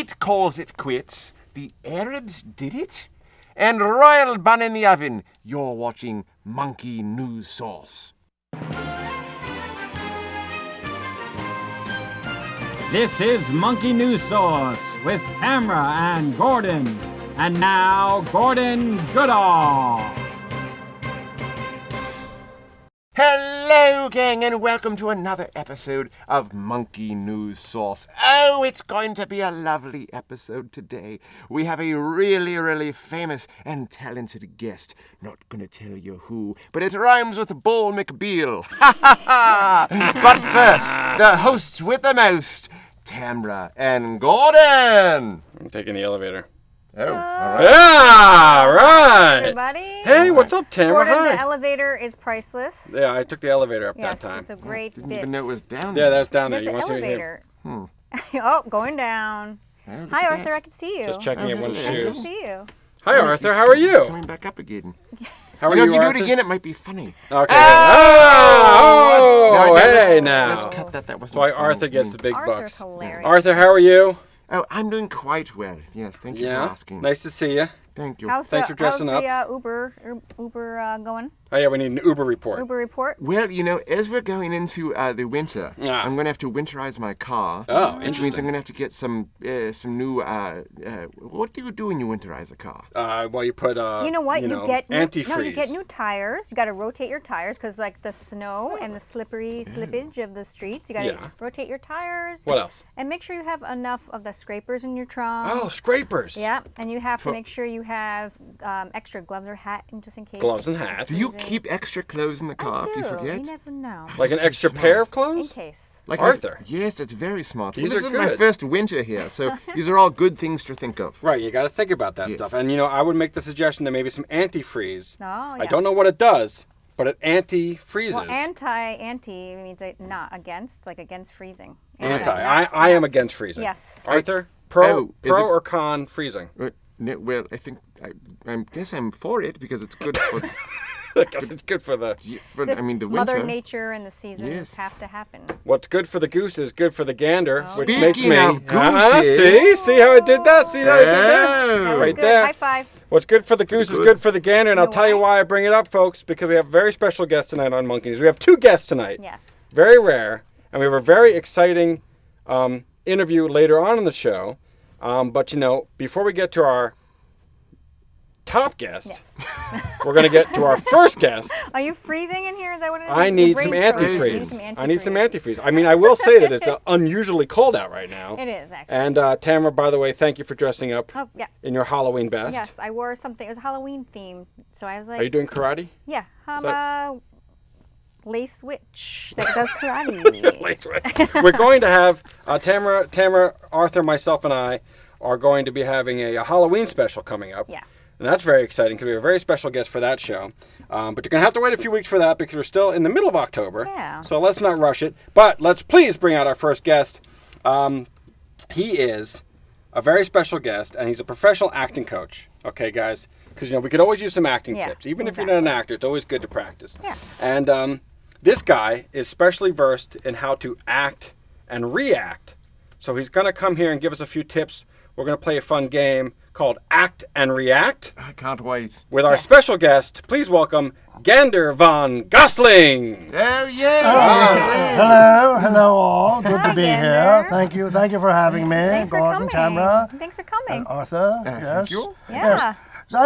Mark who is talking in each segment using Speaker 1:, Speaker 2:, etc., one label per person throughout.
Speaker 1: Kuwait calls it quits. The Arabs did it. And royal bun in the oven. You're watching Monkey News Sauce.
Speaker 2: This is Monkey News Sauce with Tamra and Gordon. And now, Gordon Goodall.
Speaker 1: Hello, gang, and welcome to another episode of Monkey News Sauce. Oh, it's going to be a lovely episode today. We have a really famous and talented guest. Not going to tell you who, but it rhymes with Paul McGinnis. Ha ha ha! But first, the hosts with the most, Tamra and Gordon.
Speaker 3: I'm taking the elevator.
Speaker 1: Oh, all right.
Speaker 3: Yeah, right.
Speaker 4: Everybody.
Speaker 3: Hey, what's up, Tamra?
Speaker 4: Gordon,
Speaker 3: Hi.
Speaker 4: the elevator is priceless.
Speaker 3: Yeah, I took the elevator up
Speaker 4: Yes,
Speaker 3: that time.
Speaker 4: it's a great
Speaker 1: Didn't
Speaker 4: bit.
Speaker 1: even know it was down
Speaker 3: Yeah,
Speaker 1: there.
Speaker 3: that was down there.
Speaker 4: There's
Speaker 3: You
Speaker 4: an
Speaker 3: want to see me here?
Speaker 4: elevator. Oh, going down.
Speaker 1: Oh, look
Speaker 4: Hi,
Speaker 1: at
Speaker 4: Arthur.
Speaker 1: that.
Speaker 4: I can see you.
Speaker 3: Just checking
Speaker 1: Oh,
Speaker 3: everyone's
Speaker 1: hello.
Speaker 4: Nice to
Speaker 3: shoes.
Speaker 4: see you.
Speaker 3: Hi, Arthur. How are you?
Speaker 1: Coming back up again.
Speaker 3: How are
Speaker 1: You know,
Speaker 3: you,
Speaker 1: if you do
Speaker 3: Arthur?
Speaker 1: it again, it might be funny.
Speaker 3: Okay.
Speaker 1: Oh!
Speaker 3: Oh,
Speaker 1: No,
Speaker 3: hey,
Speaker 1: let's
Speaker 3: now.
Speaker 1: cut that. That wasn't
Speaker 3: That's why
Speaker 1: funny
Speaker 3: Arthur
Speaker 1: to
Speaker 3: gets
Speaker 1: me.
Speaker 3: the big
Speaker 4: Arthur's
Speaker 3: bucks.
Speaker 4: hilarious.
Speaker 3: Arthur, how are you?
Speaker 1: Oh, I'm doing quite well. Yes, thank you for
Speaker 3: Yeah.
Speaker 1: asking.
Speaker 3: Nice to see you.
Speaker 1: Thank you.
Speaker 3: Thanks for dressing
Speaker 4: how's the Uber going?
Speaker 3: Oh, yeah, we need an Uber report.
Speaker 4: Uber report?
Speaker 1: Well, you know, as we're going into the winter,
Speaker 3: Yeah.
Speaker 1: I'm going to have to winterize my car.
Speaker 3: Oh,
Speaker 1: Which means I'm
Speaker 3: interesting.
Speaker 1: going to have to get some new. What do you do when you winterize a car?
Speaker 3: Well, you put,
Speaker 4: You know what? You get
Speaker 3: antifreeze.
Speaker 4: you get new tires. You got to rotate your tires because, like, the snow and the slippage of the streets. You got to
Speaker 3: Yeah.
Speaker 4: rotate your tires.
Speaker 3: What else?
Speaker 4: And make sure you have enough of the scrapers in your trunk.
Speaker 3: Oh, scrapers.
Speaker 4: Yeah, and you have to make sure you have extra gloves or hat, just in case.
Speaker 3: Gloves and hats.
Speaker 1: Do you keep extra clothes in the car if you forget?
Speaker 4: You never know.
Speaker 3: Like an
Speaker 1: That's so
Speaker 3: extra
Speaker 1: smart.
Speaker 3: pair of
Speaker 4: In
Speaker 3: clothes?
Speaker 4: case.
Speaker 1: Like
Speaker 3: Arthur.
Speaker 1: Yes, it's very smart.
Speaker 3: These
Speaker 1: this
Speaker 3: are
Speaker 1: is my
Speaker 3: good.
Speaker 1: first winter here, so these are all good things to think of.
Speaker 3: Right, you got to think about that
Speaker 1: Yes.
Speaker 3: stuff. And, I would make the suggestion that maybe some antifreeze.
Speaker 4: Oh, yeah.
Speaker 3: I don't know what it does, but it anti-freezes.
Speaker 4: Well, anti means like not against, like against freezing.
Speaker 3: Anti. I am against freezing.
Speaker 4: Yes.
Speaker 3: Arthur, pro
Speaker 1: Oh, is it-
Speaker 3: or con freezing?
Speaker 1: Well, I think I guess I'm for it because it's good for.
Speaker 3: I guess it's good for the...
Speaker 1: I mean, the winter.
Speaker 4: Mother Nature and the seasons
Speaker 1: Yes.
Speaker 4: have to happen.
Speaker 3: What's good for the goose is good for the gander, which
Speaker 1: Speaking
Speaker 3: makes me...
Speaker 1: of gooses-
Speaker 3: see how I did that? See how I did
Speaker 1: Oh.
Speaker 3: that?
Speaker 4: That was
Speaker 3: Right
Speaker 4: good.
Speaker 3: there.
Speaker 4: High five.
Speaker 3: What's good for the goose is
Speaker 1: Good.
Speaker 3: good for the gander, and I'll
Speaker 4: know
Speaker 3: tell you why I bring it up, folks, because we have a very special guest tonight on Monkey News. We have two guests tonight.
Speaker 4: Yes.
Speaker 3: Very rare, and we have a very exciting interview later on in the show. But, before we get to our top guest,
Speaker 4: Yes.
Speaker 3: we're going to get to our first guest.
Speaker 4: Are you freezing in here? Is that what it is?
Speaker 3: I
Speaker 4: Your
Speaker 3: need
Speaker 4: brain's
Speaker 3: some
Speaker 4: frozen. You need
Speaker 3: antifreeze. I need some antifreeze. I mean, I will say that it's unusually cold out right now.
Speaker 4: It is, actually.
Speaker 3: And Tamara, by the way, thank you for dressing up
Speaker 4: Oh, yeah.
Speaker 3: in your Halloween best.
Speaker 4: Yes, I wore something. It was Halloween themed. So I was like,
Speaker 3: Are you doing karate?
Speaker 4: yeah, I'm
Speaker 3: that-
Speaker 4: a lace witch that does karate.
Speaker 3: We're going to have Tamara, Arthur, myself, and I are going to be having a Halloween special coming up.
Speaker 4: Yeah.
Speaker 3: And that's very exciting because we have a very special guest for that show. But you're going to have to wait a few weeks for that because we're still in the middle of October.
Speaker 4: Yeah.
Speaker 3: So let's not rush it. But let's please bring out our first guest. He is a very special guest, and he's a professional acting coach. Okay, guys? Because, we could always use some acting
Speaker 4: Yeah,
Speaker 3: tips. Even if you're not an actor, it's always good to practice.
Speaker 4: Yeah.
Speaker 3: And this guy is specially versed in how to act and react. So he's going to come here and give us a few tips. We're going to play a fun game called Act and React
Speaker 1: I can't wait.
Speaker 3: with our special guest. Please welcome Gander von Gosling.
Speaker 1: Oh yes.
Speaker 5: Hello all. Good to be
Speaker 4: Gander.
Speaker 5: here. Thank you for having me,
Speaker 4: Thanks for
Speaker 5: Gordon,
Speaker 4: coming.
Speaker 5: Tamra,
Speaker 4: Thanks for coming.
Speaker 5: Arthur.
Speaker 1: Thank
Speaker 5: Yes.
Speaker 1: you.
Speaker 4: Yeah.
Speaker 5: So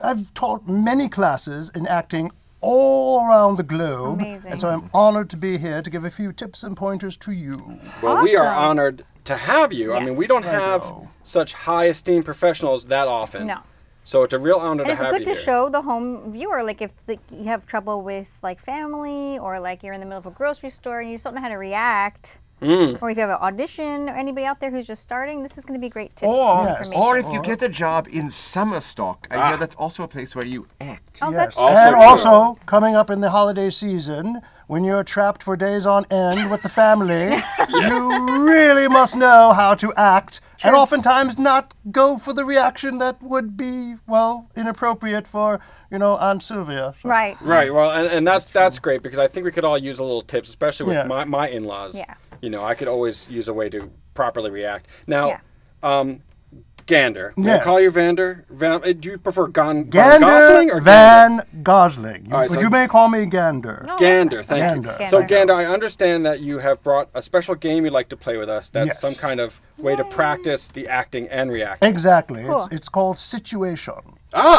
Speaker 5: I've taught many classes in acting all around the globe,
Speaker 4: Amazing.
Speaker 5: and so I'm honored to be here to give a few tips and pointers to you.
Speaker 3: Well, we are
Speaker 4: Awesome.
Speaker 3: honored to have you. I mean,
Speaker 4: Yes.
Speaker 3: we don't have such high esteemed professionals that often.
Speaker 4: No.
Speaker 3: So it's a real honor
Speaker 4: And
Speaker 3: to
Speaker 4: it's
Speaker 3: have
Speaker 4: good
Speaker 3: you
Speaker 4: to
Speaker 3: here.
Speaker 4: show the home viewer, like if you have trouble with like family or like you're in the middle of a grocery store and you just don't know how to react. Or if you have an audition or anybody out there who's just starting, this is going to be great tips and information.
Speaker 1: Or if you get a job in summer stock, I hear that's also a place where you act.
Speaker 4: Oh,
Speaker 5: Yes,
Speaker 4: that's
Speaker 3: Also
Speaker 5: and
Speaker 3: true.
Speaker 5: also coming up in the holiday season, when you're trapped for days on end with the family, you really must know how to act, and oftentimes not go for the reaction that would be, well, inappropriate for, Aunt Sylvia. So-
Speaker 4: right.
Speaker 3: Right. Well, and that's great because I think we could all use a little tips, especially with
Speaker 5: Yeah.
Speaker 3: my in-laws.
Speaker 4: Yeah.
Speaker 3: I could always use a way to properly react. Now,
Speaker 4: Yeah.
Speaker 3: Gander. Can I
Speaker 5: Yeah.
Speaker 3: call you Vander? Do you prefer Van
Speaker 5: Gander
Speaker 3: Gosling or
Speaker 5: Van
Speaker 3: Gander?
Speaker 5: Gosling.
Speaker 3: All right,
Speaker 5: But
Speaker 3: so-
Speaker 5: you may call me Gander.
Speaker 4: No,
Speaker 3: Gander, thank
Speaker 5: Gander.
Speaker 3: you. So,
Speaker 4: Gander.
Speaker 3: Gander, I understand that you have brought a special game you'd like to play with us. That's
Speaker 5: Yes.
Speaker 3: some kind of way to practice the acting and reacting.
Speaker 5: Exactly.
Speaker 4: Cool.
Speaker 5: It's called Situation.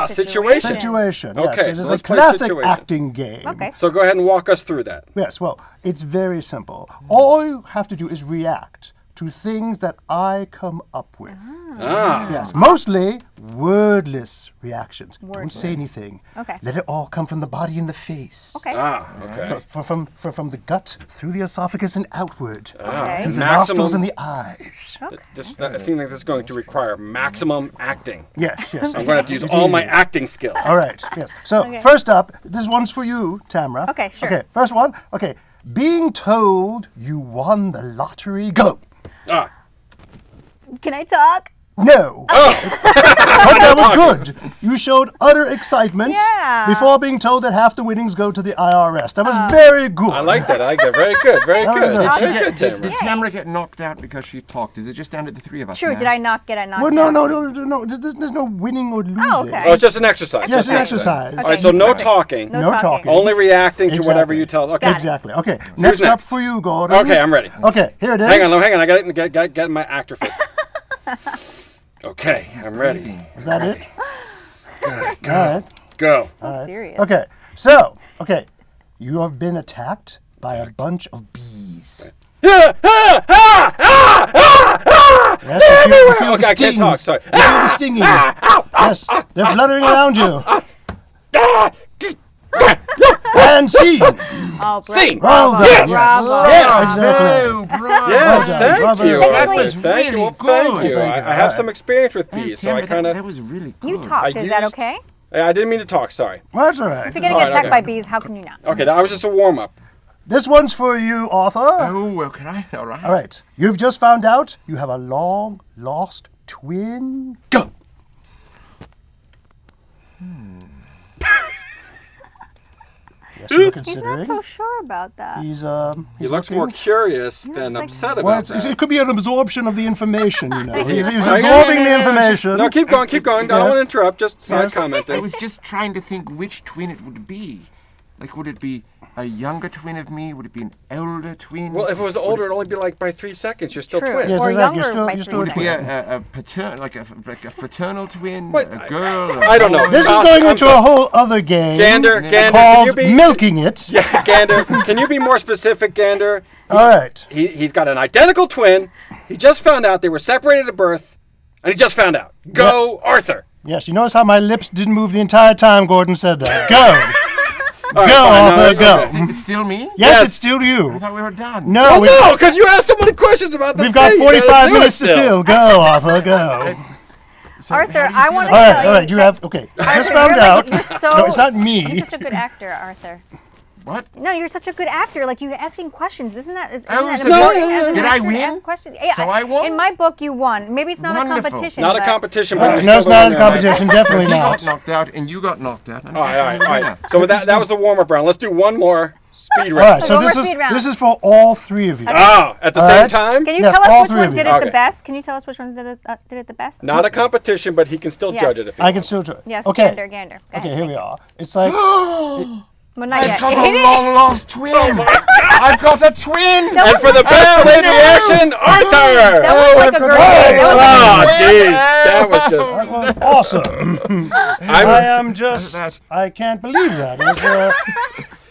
Speaker 3: Situation.
Speaker 5: Situation.
Speaker 3: Okay,
Speaker 5: Yes, it
Speaker 3: so
Speaker 5: is a
Speaker 3: let's play
Speaker 5: classic
Speaker 3: Situation.
Speaker 5: acting game.
Speaker 4: Okay.
Speaker 3: So go ahead and walk us through that.
Speaker 5: Yes, well, it's very simple. All you have to do is react to things that I come up with. Yes, mostly wordless reactions. Don't say anything.
Speaker 4: Okay.
Speaker 5: Let it all come from the body and the face.
Speaker 4: Okay.
Speaker 3: Okay.
Speaker 5: From the gut through the esophagus and outward.
Speaker 4: Okay.
Speaker 5: To the
Speaker 3: Maximum-
Speaker 5: nostrils and the eyes.
Speaker 3: I seem like this is going to require maximum acting.
Speaker 5: Yes, yes.
Speaker 3: I'm going to have to use all my acting skills.
Speaker 5: All right, yes. So, first up, this one's for you, Tamra.
Speaker 4: Okay, sure.
Speaker 5: Okay, first one. Okay. Being told you won the lottery, go.
Speaker 3: Ah.
Speaker 4: Can I talk?
Speaker 5: No. But that was good. You showed utter excitement
Speaker 4: Yeah.
Speaker 5: before being told that half the winnings go to the IRS. That was very good.
Speaker 3: I like that. I like that. Very good. Very
Speaker 5: That was
Speaker 3: good.
Speaker 5: good.
Speaker 3: Very
Speaker 1: Did,
Speaker 3: good,
Speaker 1: did,
Speaker 3: Tamra.
Speaker 1: did Tamra get knocked out because she talked? Is it just down to the three of us?
Speaker 4: True.
Speaker 1: now?
Speaker 4: Did I not get a knocked
Speaker 5: Well, no,
Speaker 4: out?
Speaker 5: no. There's no winning or losing.
Speaker 4: Oh, okay.
Speaker 3: Oh, it's just an exercise.
Speaker 5: Yes, an
Speaker 3: Just
Speaker 5: exercise.
Speaker 3: All right, so no
Speaker 4: perfect.
Speaker 3: talking.
Speaker 5: No talking.
Speaker 3: Only reacting to whatever
Speaker 5: Exactly.
Speaker 3: you tell. Okay.
Speaker 4: Got it.
Speaker 5: Exactly. Okay. Next up
Speaker 3: next?
Speaker 5: for you, Gordon.
Speaker 3: Okay, I'm ready.
Speaker 5: Okay, here it is.
Speaker 3: Hang on. I got to get my actor face. Okay, I'm ready.
Speaker 5: Is that it? All right.
Speaker 3: Go.
Speaker 4: So serious.
Speaker 5: Okay. So, you have been attacked by a bunch of bees. Yes, you feel
Speaker 3: Okay,
Speaker 5: the
Speaker 3: I can't talk.
Speaker 5: stings.
Speaker 3: Sorry.
Speaker 5: You feel the stinging. Yes, they're fluttering around you. And scene.
Speaker 4: Oh,
Speaker 3: Scene.
Speaker 5: Well done.
Speaker 3: Yes.
Speaker 4: Bravo.
Speaker 5: Yes, exactly.
Speaker 1: Oh, bravo.
Speaker 3: Yes,
Speaker 5: done.
Speaker 3: thank
Speaker 5: Bravo.
Speaker 3: you.
Speaker 5: That
Speaker 1: was
Speaker 3: Thank you.
Speaker 1: really
Speaker 3: Well, thank
Speaker 1: good.
Speaker 3: you.
Speaker 5: Thank you.
Speaker 3: I have some experience with bees, so I
Speaker 1: Tamra,
Speaker 3: kind
Speaker 1: that
Speaker 3: of.
Speaker 1: was really good.
Speaker 4: You talked. Is that
Speaker 3: used-
Speaker 4: okay?
Speaker 3: I didn't mean to talk. Sorry.
Speaker 5: Well, that's all right.
Speaker 4: If you're getting
Speaker 3: All right,
Speaker 4: attacked
Speaker 3: okay.
Speaker 4: by bees, how can you not?
Speaker 3: Okay, that was just a warm up.
Speaker 5: This one's for you, Arthur.
Speaker 1: Oh, well, can I? All right.
Speaker 5: All right. You've just found out you have a long lost twin. Go. Yes, you're
Speaker 4: He's
Speaker 5: considering.
Speaker 4: not so sure about that.
Speaker 5: He's
Speaker 3: He looks
Speaker 5: looking.
Speaker 3: more curious than
Speaker 4: like-
Speaker 3: upset
Speaker 5: Well,
Speaker 3: about that.
Speaker 5: it could be an absorption of the information, you know. He's
Speaker 3: Hang on,
Speaker 5: absorbing the
Speaker 3: hang on,
Speaker 5: information.
Speaker 3: No, keep going. I don't
Speaker 5: Yes.
Speaker 3: want to interrupt. Just side
Speaker 5: Yes.
Speaker 1: I
Speaker 3: commenting.
Speaker 1: was just trying to think which twin it would be. Like, would it be a younger twin of me? Would it be an older twin?
Speaker 3: Well, if it was older, it'd only be like by 3 seconds. You're still
Speaker 4: True.
Speaker 3: twins.
Speaker 5: Yes,
Speaker 4: Or
Speaker 5: exactly.
Speaker 4: younger by
Speaker 5: You're
Speaker 4: 3
Speaker 5: still
Speaker 1: would it be
Speaker 4: seconds.
Speaker 1: like a fraternal twin?
Speaker 3: What?
Speaker 1: A girl?
Speaker 3: I don't know.
Speaker 5: This is
Speaker 3: Gosh,
Speaker 5: going
Speaker 3: I'm
Speaker 5: into
Speaker 3: sorry.
Speaker 5: a whole other game
Speaker 3: Gander, can
Speaker 5: called
Speaker 3: you be
Speaker 5: Milking It.
Speaker 3: Yeah, Gander, can you be more specific, Gander?
Speaker 5: All right.
Speaker 3: He's got an identical twin. He just found out they were separated at birth, and he just found out. Go, Arthur.
Speaker 5: Yes, you notice how my lips didn't move the entire time Gordon said that. Go.
Speaker 3: All right,
Speaker 5: Go,
Speaker 3: fine, no,
Speaker 5: Arthur, go.
Speaker 3: okay.
Speaker 1: It's still me?
Speaker 5: Yes,
Speaker 3: Yes.
Speaker 5: it's still
Speaker 1: I
Speaker 5: you.
Speaker 1: thought we were done.
Speaker 5: No,
Speaker 3: Well,
Speaker 5: we-
Speaker 3: no, because you asked so many questions about the
Speaker 5: we've got
Speaker 3: thing. You gotta
Speaker 5: 45
Speaker 3: do it
Speaker 5: minutes to
Speaker 3: still.
Speaker 5: fill. Go, Arthur, go.
Speaker 1: So
Speaker 4: Arthur,
Speaker 1: how do you
Speaker 4: I
Speaker 1: feel
Speaker 4: want to
Speaker 1: about
Speaker 5: All
Speaker 4: tell
Speaker 5: right,
Speaker 4: you.
Speaker 5: all right. You have, okay. I just
Speaker 4: Arthur,
Speaker 5: found
Speaker 4: you're
Speaker 5: out.
Speaker 4: You're so,
Speaker 5: No, it's not me.
Speaker 4: You're such a good actor, Arthur.
Speaker 1: What?
Speaker 4: No, you're such a good actor. Like, you're asking questions. Isn't that
Speaker 1: Oh,
Speaker 4: important
Speaker 1: so
Speaker 4: as an
Speaker 1: did I
Speaker 4: actor to
Speaker 1: win?
Speaker 4: ask questions? Yeah,
Speaker 1: So I won?
Speaker 4: In my book, you won. Maybe it's not
Speaker 1: Wonderful.
Speaker 4: a competition.
Speaker 3: Not a
Speaker 4: but-
Speaker 3: competition, but you're
Speaker 5: No,
Speaker 3: still
Speaker 5: it's
Speaker 3: the
Speaker 5: not a
Speaker 3: winner.
Speaker 5: competition. Definitely
Speaker 1: He got
Speaker 5: not.
Speaker 1: knocked out, and you got knocked out.
Speaker 3: All right, all right. So that was the warm-up round. Let's do one more speed
Speaker 5: All
Speaker 3: round.
Speaker 5: right, so
Speaker 4: One more
Speaker 5: this
Speaker 4: speed round.
Speaker 5: is for all three of you.
Speaker 3: Oh, at the
Speaker 5: All
Speaker 3: same
Speaker 5: right.
Speaker 3: time?
Speaker 4: Can you
Speaker 5: Yes,
Speaker 4: tell
Speaker 5: all
Speaker 4: us which
Speaker 5: three
Speaker 4: one
Speaker 5: of
Speaker 4: did
Speaker 5: you.
Speaker 4: it
Speaker 3: Okay.
Speaker 4: the best? Can you tell us which one did it the best?
Speaker 3: Not a competition, but he can still
Speaker 4: Yes.
Speaker 3: judge it if he
Speaker 5: I can
Speaker 3: wants.
Speaker 5: still do it.
Speaker 4: Yes,
Speaker 5: Okay.
Speaker 4: Gander. Go
Speaker 5: Okay,
Speaker 4: ahead.
Speaker 5: here we are. It's like
Speaker 4: Well, not yet.
Speaker 1: I've got a long lost twin. I've got a twin.
Speaker 3: And for the best delayed reaction, Arthur!
Speaker 4: That was like a girl.
Speaker 3: Oh,
Speaker 4: That
Speaker 3: jeez. That was just...
Speaker 5: that was awesome. I am just. I can't believe that. It's,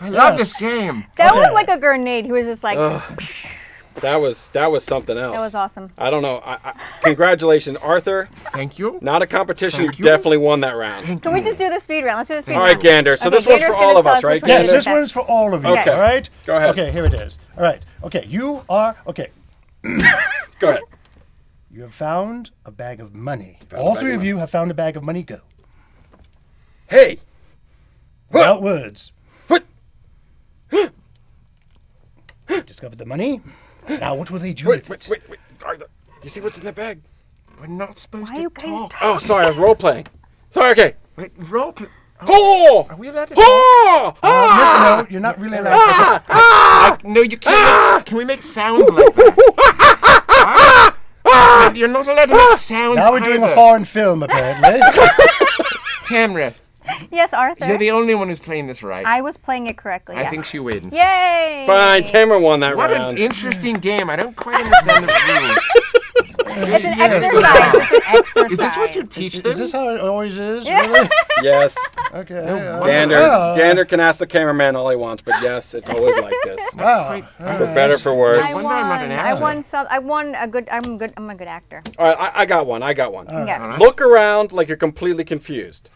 Speaker 1: I love
Speaker 5: yes.
Speaker 1: this game.
Speaker 4: was
Speaker 5: Okay.
Speaker 4: like a grenade. He was just like,
Speaker 3: That was something else.
Speaker 4: that was awesome.
Speaker 3: I don't know. Congratulations, Arthur.
Speaker 1: Thank you.
Speaker 3: Not a competition.
Speaker 1: Thank
Speaker 3: You
Speaker 1: you.
Speaker 3: definitely won that round.
Speaker 4: Can we just do the speed round? Let's do the speed
Speaker 3: All
Speaker 4: round.
Speaker 3: right, Gander. So
Speaker 4: Okay,
Speaker 3: this one's
Speaker 4: Gander's
Speaker 3: for all
Speaker 4: gonna
Speaker 3: of
Speaker 4: tell
Speaker 3: us,
Speaker 4: us
Speaker 3: right,
Speaker 4: which one
Speaker 5: yes,
Speaker 4: did
Speaker 3: Gander?
Speaker 5: this
Speaker 4: it
Speaker 5: one
Speaker 4: best.
Speaker 5: is for all of you.
Speaker 3: Okay.
Speaker 5: All right.
Speaker 3: Go ahead.
Speaker 5: Okay, here it is. All right. Okay, you are. Okay,
Speaker 3: Go ahead.
Speaker 5: you have found a bag of money.
Speaker 3: Found a
Speaker 5: All
Speaker 3: bag
Speaker 5: three
Speaker 3: of
Speaker 5: of you have found a bag of money. Go.
Speaker 3: Hey.
Speaker 5: Without words.
Speaker 3: What?
Speaker 5: Discovered the money. Now, what will they do with it?
Speaker 3: Wait. Arthur, do you see what's in that bag?
Speaker 1: We're not supposed
Speaker 4: Why
Speaker 1: to
Speaker 4: you guys
Speaker 1: talk.
Speaker 3: Oh, sorry. I was role playing. Sorry. Okay.
Speaker 1: Wait, roll.
Speaker 3: Oh!
Speaker 1: Are we allowed to talk?
Speaker 3: Oh!
Speaker 5: No, you're not really allowed to.
Speaker 1: No, you can't. Can we make sounds like that? You're not allowed to make sounds.
Speaker 5: Now we're doing a
Speaker 1: either.
Speaker 5: foreign film, apparently.
Speaker 1: Tamra,
Speaker 4: Yes, Arthur.
Speaker 1: you're the only one who's playing this right.
Speaker 4: I was playing it correctly.
Speaker 1: I
Speaker 4: yeah.
Speaker 1: think she wins.
Speaker 4: Yay!
Speaker 3: Fine, Tamra won that
Speaker 1: What
Speaker 3: round.
Speaker 1: an interesting game. I don't quite understand the rules.
Speaker 4: It's an
Speaker 5: Yes.
Speaker 4: exercise. It's an exercise.
Speaker 1: Is this what you teach them?
Speaker 5: Is this how it always is? Really?
Speaker 3: Yes.
Speaker 5: Okay.
Speaker 3: Gander can ask the cameraman all he wants, but yes, it's always like this.
Speaker 5: Wow.
Speaker 3: For better, for worse.
Speaker 4: I
Speaker 1: wonder I'm not an actor.
Speaker 4: won a good. I'm a good actor.
Speaker 3: All right, I got one.
Speaker 4: Yeah.
Speaker 3: Look around like you're completely confused.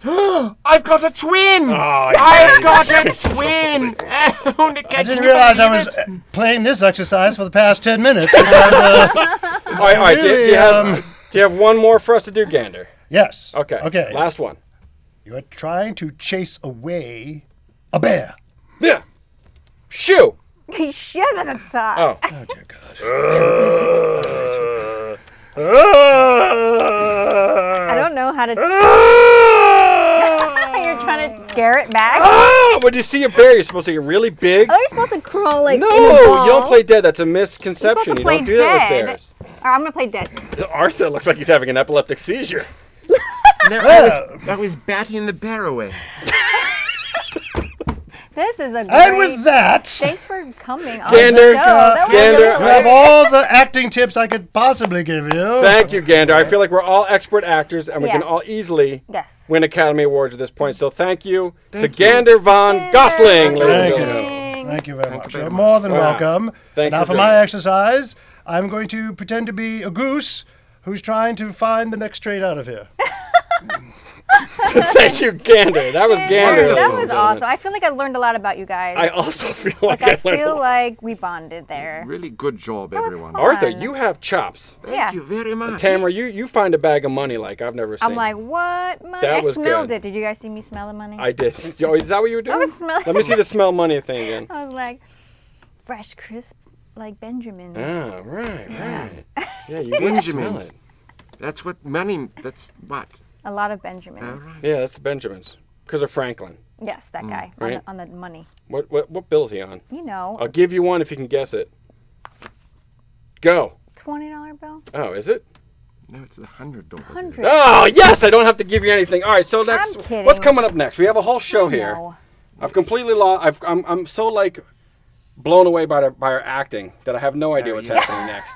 Speaker 1: I've got a twin!
Speaker 3: Oh,
Speaker 1: I've got a twin!
Speaker 5: I didn't realize I was playing this exercise for the past 10 minutes. Because,
Speaker 3: All right. Do you have one more for us to do, Gander?
Speaker 5: yes.
Speaker 3: Okay. Last one.
Speaker 5: You're trying to chase away a bear.
Speaker 3: Yeah. Shoo.
Speaker 4: He should at the top.
Speaker 3: Oh.
Speaker 5: Oh, dear God.
Speaker 4: I don't know how to. You're trying to scare it back.
Speaker 3: Ah! When you see a bear, you're supposed to get really big.
Speaker 4: Oh, you're supposed to crawl like
Speaker 3: No,
Speaker 4: in a ball.
Speaker 3: you don't play dead. That's a
Speaker 4: You're
Speaker 3: misconception.
Speaker 4: supposed to
Speaker 3: You
Speaker 4: play
Speaker 3: don't do that with
Speaker 4: dead.
Speaker 3: bears.
Speaker 4: All right, I'm gonna play dead.
Speaker 3: Arthur looks like he's having an epileptic seizure.
Speaker 1: No, I was batting the bear away.
Speaker 4: This is a great.
Speaker 5: And with that,
Speaker 4: Thanks for coming on
Speaker 3: Gander,
Speaker 4: the show. That was
Speaker 3: Gander,
Speaker 4: really
Speaker 5: you have all the acting tips I could possibly give you.
Speaker 3: Thank you, Gander. I feel like we're all expert actors, and we can
Speaker 4: Yeah.
Speaker 3: all easily
Speaker 4: Yes.
Speaker 3: win Academy Awards at this point. So thank you to Gander von Gosling, ladies and
Speaker 5: Thank
Speaker 3: gentlemen.
Speaker 5: you. Thank you very much.
Speaker 1: very
Speaker 5: You're
Speaker 1: much.
Speaker 5: more than
Speaker 3: Wow.
Speaker 5: welcome.
Speaker 3: Thank
Speaker 5: now
Speaker 3: you
Speaker 5: for
Speaker 3: very
Speaker 5: my
Speaker 3: much.
Speaker 5: exercise, I'm going to pretend to be a goose who's trying to find the next train out of here.
Speaker 3: Thank you, Gander. That was Gander.
Speaker 4: That
Speaker 3: ladies
Speaker 4: was
Speaker 3: and gentlemen.
Speaker 4: awesome. I feel like I learned a lot about you guys.
Speaker 3: I also feel like
Speaker 4: I
Speaker 3: I learned a
Speaker 4: feel
Speaker 3: lot.
Speaker 4: like we bonded there.
Speaker 1: Really good job,
Speaker 4: was
Speaker 1: everyone.
Speaker 4: fun.
Speaker 3: Arthur, you have chops.
Speaker 1: Thank
Speaker 4: Yeah.
Speaker 1: you very much.
Speaker 3: Tamara, you find a bag of money like I've never seen.
Speaker 4: I'm like, what money?
Speaker 3: That
Speaker 4: I
Speaker 3: was
Speaker 4: smelled
Speaker 3: good.
Speaker 4: it. Did you guys see me smell the money?
Speaker 3: I did. Oh, is that what you were doing?
Speaker 4: was smelling-
Speaker 3: Let me see the smell money thing again.
Speaker 4: I was like, fresh, crisp, like Benjamins.
Speaker 3: Oh, right. Yeah, you would smell
Speaker 1: Benjamins.
Speaker 3: it.
Speaker 1: That's what money, that's what?
Speaker 4: A lot of Benjamins.
Speaker 1: All right.
Speaker 3: Yeah, that's the Benjamins. Because of Franklin.
Speaker 4: Yes, that guy
Speaker 3: right.
Speaker 4: on the money.
Speaker 3: What bill's he on?
Speaker 4: You know,
Speaker 3: I'll give you one if you can guess it. Go.
Speaker 4: $20 bill.
Speaker 3: Oh, is it?
Speaker 1: No, it's the $100.
Speaker 4: 100.
Speaker 3: Oh, yes, I don't have to give you anything. All right, so next,
Speaker 4: kidding.
Speaker 3: what's coming up next? We have a whole show here.
Speaker 4: No.
Speaker 3: I've completely lost. I'm so like blown away by our acting that I have no idea what's happening next.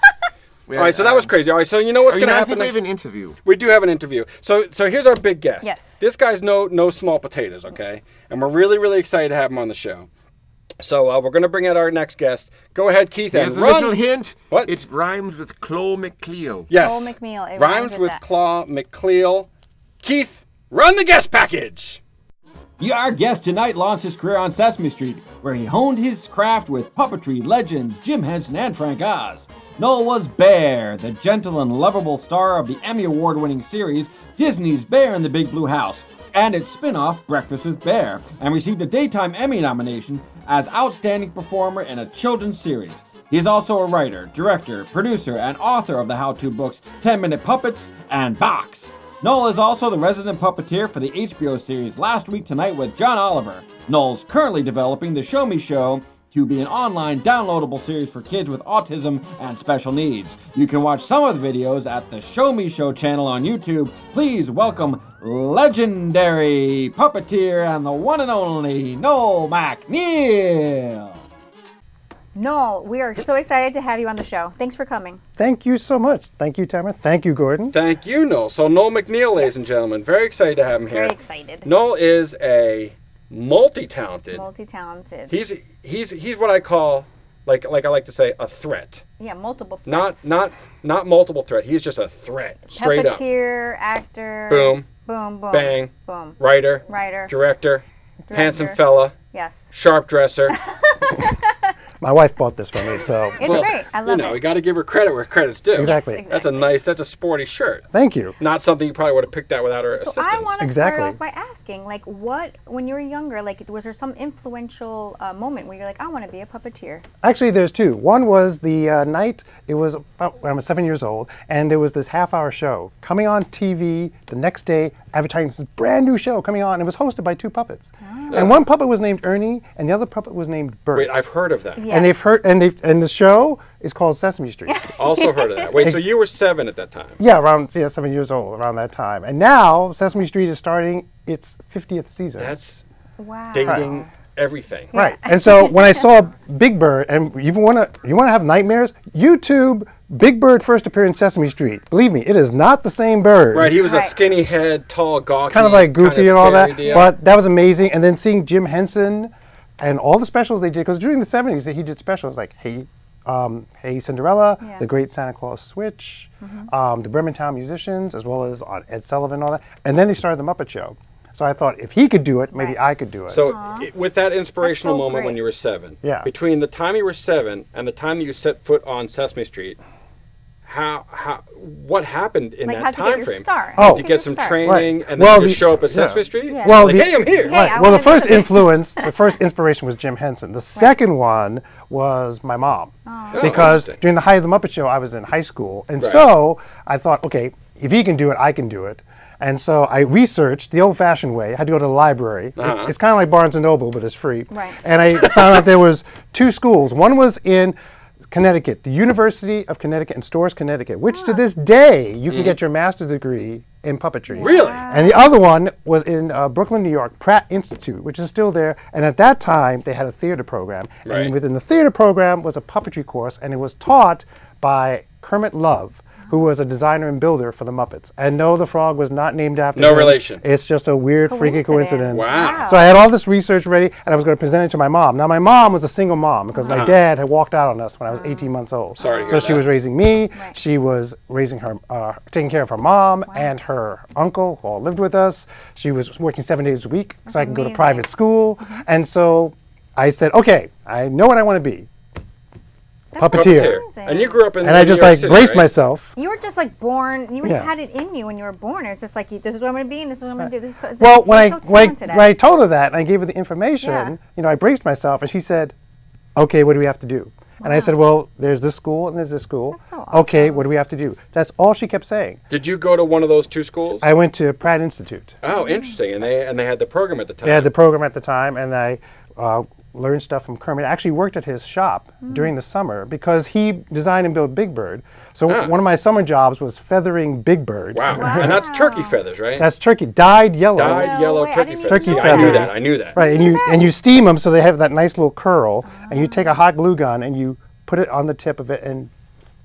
Speaker 3: All right, so that was crazy. All right, so you know what's going to
Speaker 1: I
Speaker 3: happen
Speaker 1: think we
Speaker 3: next?
Speaker 1: have an interview.
Speaker 3: We do have an interview. So here's our big guest.
Speaker 4: Yes.
Speaker 3: This guy's no small potatoes, okay? And we're really, really excited to have him on the show. So we're going to bring out our next guest. Go ahead, Keith, and
Speaker 1: There's a
Speaker 3: run.
Speaker 1: little hint.
Speaker 3: What?
Speaker 1: It rhymes with Chloe McCleo.
Speaker 3: Yes.
Speaker 4: Paul McGinnis, it
Speaker 3: Rhymes
Speaker 4: rhymes with
Speaker 3: with
Speaker 4: that.
Speaker 3: Claw McCleal. Keith, run the guest package.
Speaker 2: Our guest tonight launched his career on Sesame Street, where he honed his craft with puppetry legends Jim Henson and Frank Oz. Noel was Bear, the gentle and lovable star of the Emmy Award-winning series Disney's Bear in the Big Blue House, and its spin-off Breakfast with Bear, and received a Daytime Emmy nomination as Outstanding Performer in a Children's Series. He is also a writer, director, producer, and author of the how-to books 10-Minute Puppets and Box. Noel is also the resident puppeteer for the HBO series Last Week Tonight with John Oliver. Noel's currently developing the Show Me Show to be an online downloadable series for kids with autism and special needs. You can watch some of the videos at the Show Me Show channel on YouTube. Please welcome legendary puppeteer and the one and only Noel Macneal.
Speaker 4: Noel, we are so excited to have you on the show. Thanks for coming.
Speaker 5: Thank you so much. Thank you, Tamara. Thank you, Gordon.
Speaker 3: Thank you, Noel. So Noel McNeal, ladies and gentlemen. Very excited to have him here.
Speaker 4: Very excited.
Speaker 3: Noel is a multi-talented.
Speaker 4: Multi-talented.
Speaker 3: He's what I call, like I like to say, a threat.
Speaker 4: Yeah, multiple threats.
Speaker 3: Not multiple threat. He's just a threat, straight up.
Speaker 4: Puppeteer, actor.
Speaker 3: Boom.
Speaker 4: Boom, boom.
Speaker 3: Bang.
Speaker 4: Boom.
Speaker 3: Writer.
Speaker 4: Writer.
Speaker 3: Director. Handsome fella.
Speaker 4: Yes.
Speaker 3: Sharp dresser.
Speaker 5: My wife bought this for me, so
Speaker 4: It's great. I love
Speaker 3: you
Speaker 4: it.
Speaker 3: got to give her credit where credit's due.
Speaker 5: exactly.
Speaker 3: That's a sporty shirt.
Speaker 5: Thank you.
Speaker 3: Not something you probably would have picked out without her
Speaker 4: So
Speaker 3: assistance.
Speaker 4: I want to
Speaker 5: Exactly.
Speaker 4: start off by asking, like, when you were younger, like, was there some influential moment where you're like, I want to be a puppeteer?
Speaker 5: Actually, there's two. One was the night, it was about when I was 7 years old, and there was this half-hour show coming on TV the next day advertising this brand new show coming on. It was hosted by 2 puppets. And one puppet was named Ernie, and the other puppet was named Bert.
Speaker 3: Wait, I've heard of that.
Speaker 4: Yes.
Speaker 5: And they've heard, and the show is called Sesame Street.
Speaker 3: Also heard of that. Wait, so you were 7 at that time?
Speaker 5: Yeah, around 7 years old, around that time. And now Sesame Street is starting its 50th season.
Speaker 3: That's
Speaker 4: Wow.
Speaker 3: dating everything.
Speaker 5: Right. And so when I saw Big Bird, and you want to have nightmares, YouTube Big Bird first appeared in Sesame Street. Believe me, it is not the same bird.
Speaker 3: Right, he was a
Speaker 4: Right.
Speaker 3: skinny head, tall, gawky,
Speaker 5: Kind of like Goofy
Speaker 3: kinda
Speaker 5: and all that.
Speaker 3: scary deal.
Speaker 5: But that was amazing. And then seeing Jim Henson and all the specials they did, because during the 70s he did specials like Hey Cinderella,
Speaker 4: Yeah.
Speaker 5: The Great Santa Claus Switch, the Birmingham Musicians, as well as on Ed Sullivan and all that. And then he started The Muppet Show. So I thought if he could do it, maybe
Speaker 4: Right.
Speaker 5: I could do it.
Speaker 3: So with that inspirational
Speaker 4: That's so
Speaker 3: moment when
Speaker 4: great.
Speaker 3: you were 7,
Speaker 5: Yeah.
Speaker 3: between the time you were 7 and the time that you set foot on Sesame Street, what happened in
Speaker 4: Like,
Speaker 3: that
Speaker 4: how'd you
Speaker 3: time
Speaker 4: get your
Speaker 3: frame?
Speaker 4: start?
Speaker 5: Oh.
Speaker 4: How'd
Speaker 3: Did you
Speaker 4: get
Speaker 3: get
Speaker 4: your
Speaker 3: some
Speaker 4: start?
Speaker 3: training
Speaker 5: Right.
Speaker 3: and then
Speaker 5: Well,
Speaker 3: you just show up at Sesame Street?
Speaker 4: Yeah.
Speaker 5: Well,
Speaker 3: Like, hey, I'm here.
Speaker 4: Hey, I
Speaker 5: Well, the
Speaker 4: wanna
Speaker 5: first
Speaker 4: do it.
Speaker 5: influence, the first inspiration was Jim Henson. The second one was my mom.
Speaker 3: Oh,
Speaker 5: Because
Speaker 3: interesting.
Speaker 5: during the height of the Muppet Show, I was in high school. And
Speaker 3: Right.
Speaker 5: so I thought, okay, if he can do it, I can do it. And so I researched the old-fashioned way. I had to go to the library. It's kind of like Barnes & Noble, but it's free.
Speaker 4: Right.
Speaker 5: And I found out there was 2 schools. One was in Connecticut, the University of Connecticut in Storrs, Connecticut, which to this day you can get your master's degree in puppetry.
Speaker 3: Really?
Speaker 5: And the other one was in Brooklyn, New York, Pratt Institute, which is still there. And at that time, they had a theater program.
Speaker 3: Right.
Speaker 5: And within the theater program was a puppetry course, and it was taught by Kermit Love, who was a designer and builder for the Muppets. And no, the frog was not named after
Speaker 3: No
Speaker 5: him.
Speaker 3: relation.
Speaker 5: It's just a weird, freaky coincidence.
Speaker 3: Wow.
Speaker 5: So I had all this research ready, and I was going to present it to my mom. Now, my mom was a single mom because my dad had walked out on us when I was 18 months old.
Speaker 3: Sorry to
Speaker 5: So
Speaker 3: hear
Speaker 5: she
Speaker 3: that.
Speaker 5: was raising me.
Speaker 4: Right.
Speaker 5: She was raising her, taking care of her mom and her uncle, who all lived with us. She was working 7 days a week so I could go to
Speaker 4: amazing.
Speaker 5: private school. And so I said, okay, I know what I want to be. Puppeteer.
Speaker 4: amazing.
Speaker 3: And you grew up in
Speaker 5: And I
Speaker 3: New
Speaker 5: just
Speaker 3: York
Speaker 5: like
Speaker 3: City,
Speaker 5: braced
Speaker 3: right?
Speaker 5: myself.
Speaker 4: You were just like born. You just
Speaker 5: Yeah.
Speaker 4: had it in you when you were born. It's just like this is what I'm going to be, and this is what I'm going to do. This is so,
Speaker 5: Well,
Speaker 4: you're
Speaker 5: when
Speaker 4: so
Speaker 5: I
Speaker 4: talented at
Speaker 5: when I
Speaker 4: it.
Speaker 5: told her that and I gave her the information,
Speaker 4: Yeah.
Speaker 5: you know, I braced myself, and she said, "Okay, what do we have to do?" And I said, "Well, there's this school and there's this school.
Speaker 4: That's so
Speaker 5: Okay,
Speaker 4: awesome.
Speaker 5: what do we have to do?" That's all she kept saying.
Speaker 3: Did you go to one of those 2 schools?
Speaker 5: I went to Pratt Institute.
Speaker 3: Oh, interesting. And they had the program at the time.
Speaker 5: They had the program at the time, and I learned stuff from Kermit. I actually worked at his shop during the summer because he designed and built Big Bird. So one of my summer jobs was feathering Big Bird.
Speaker 3: Wow. And that's turkey feathers, right?
Speaker 5: That's turkey, dyed yellow.
Speaker 3: Dyed
Speaker 4: No
Speaker 3: yellow
Speaker 4: way, I
Speaker 3: turkey
Speaker 4: didn't
Speaker 3: feathers.
Speaker 5: even know
Speaker 3: Yeah, I knew
Speaker 5: that.
Speaker 3: that. I knew that.
Speaker 5: Right, and you steam them so they have that nice little curl, and you take a hot glue gun and you put it on the tip of it, and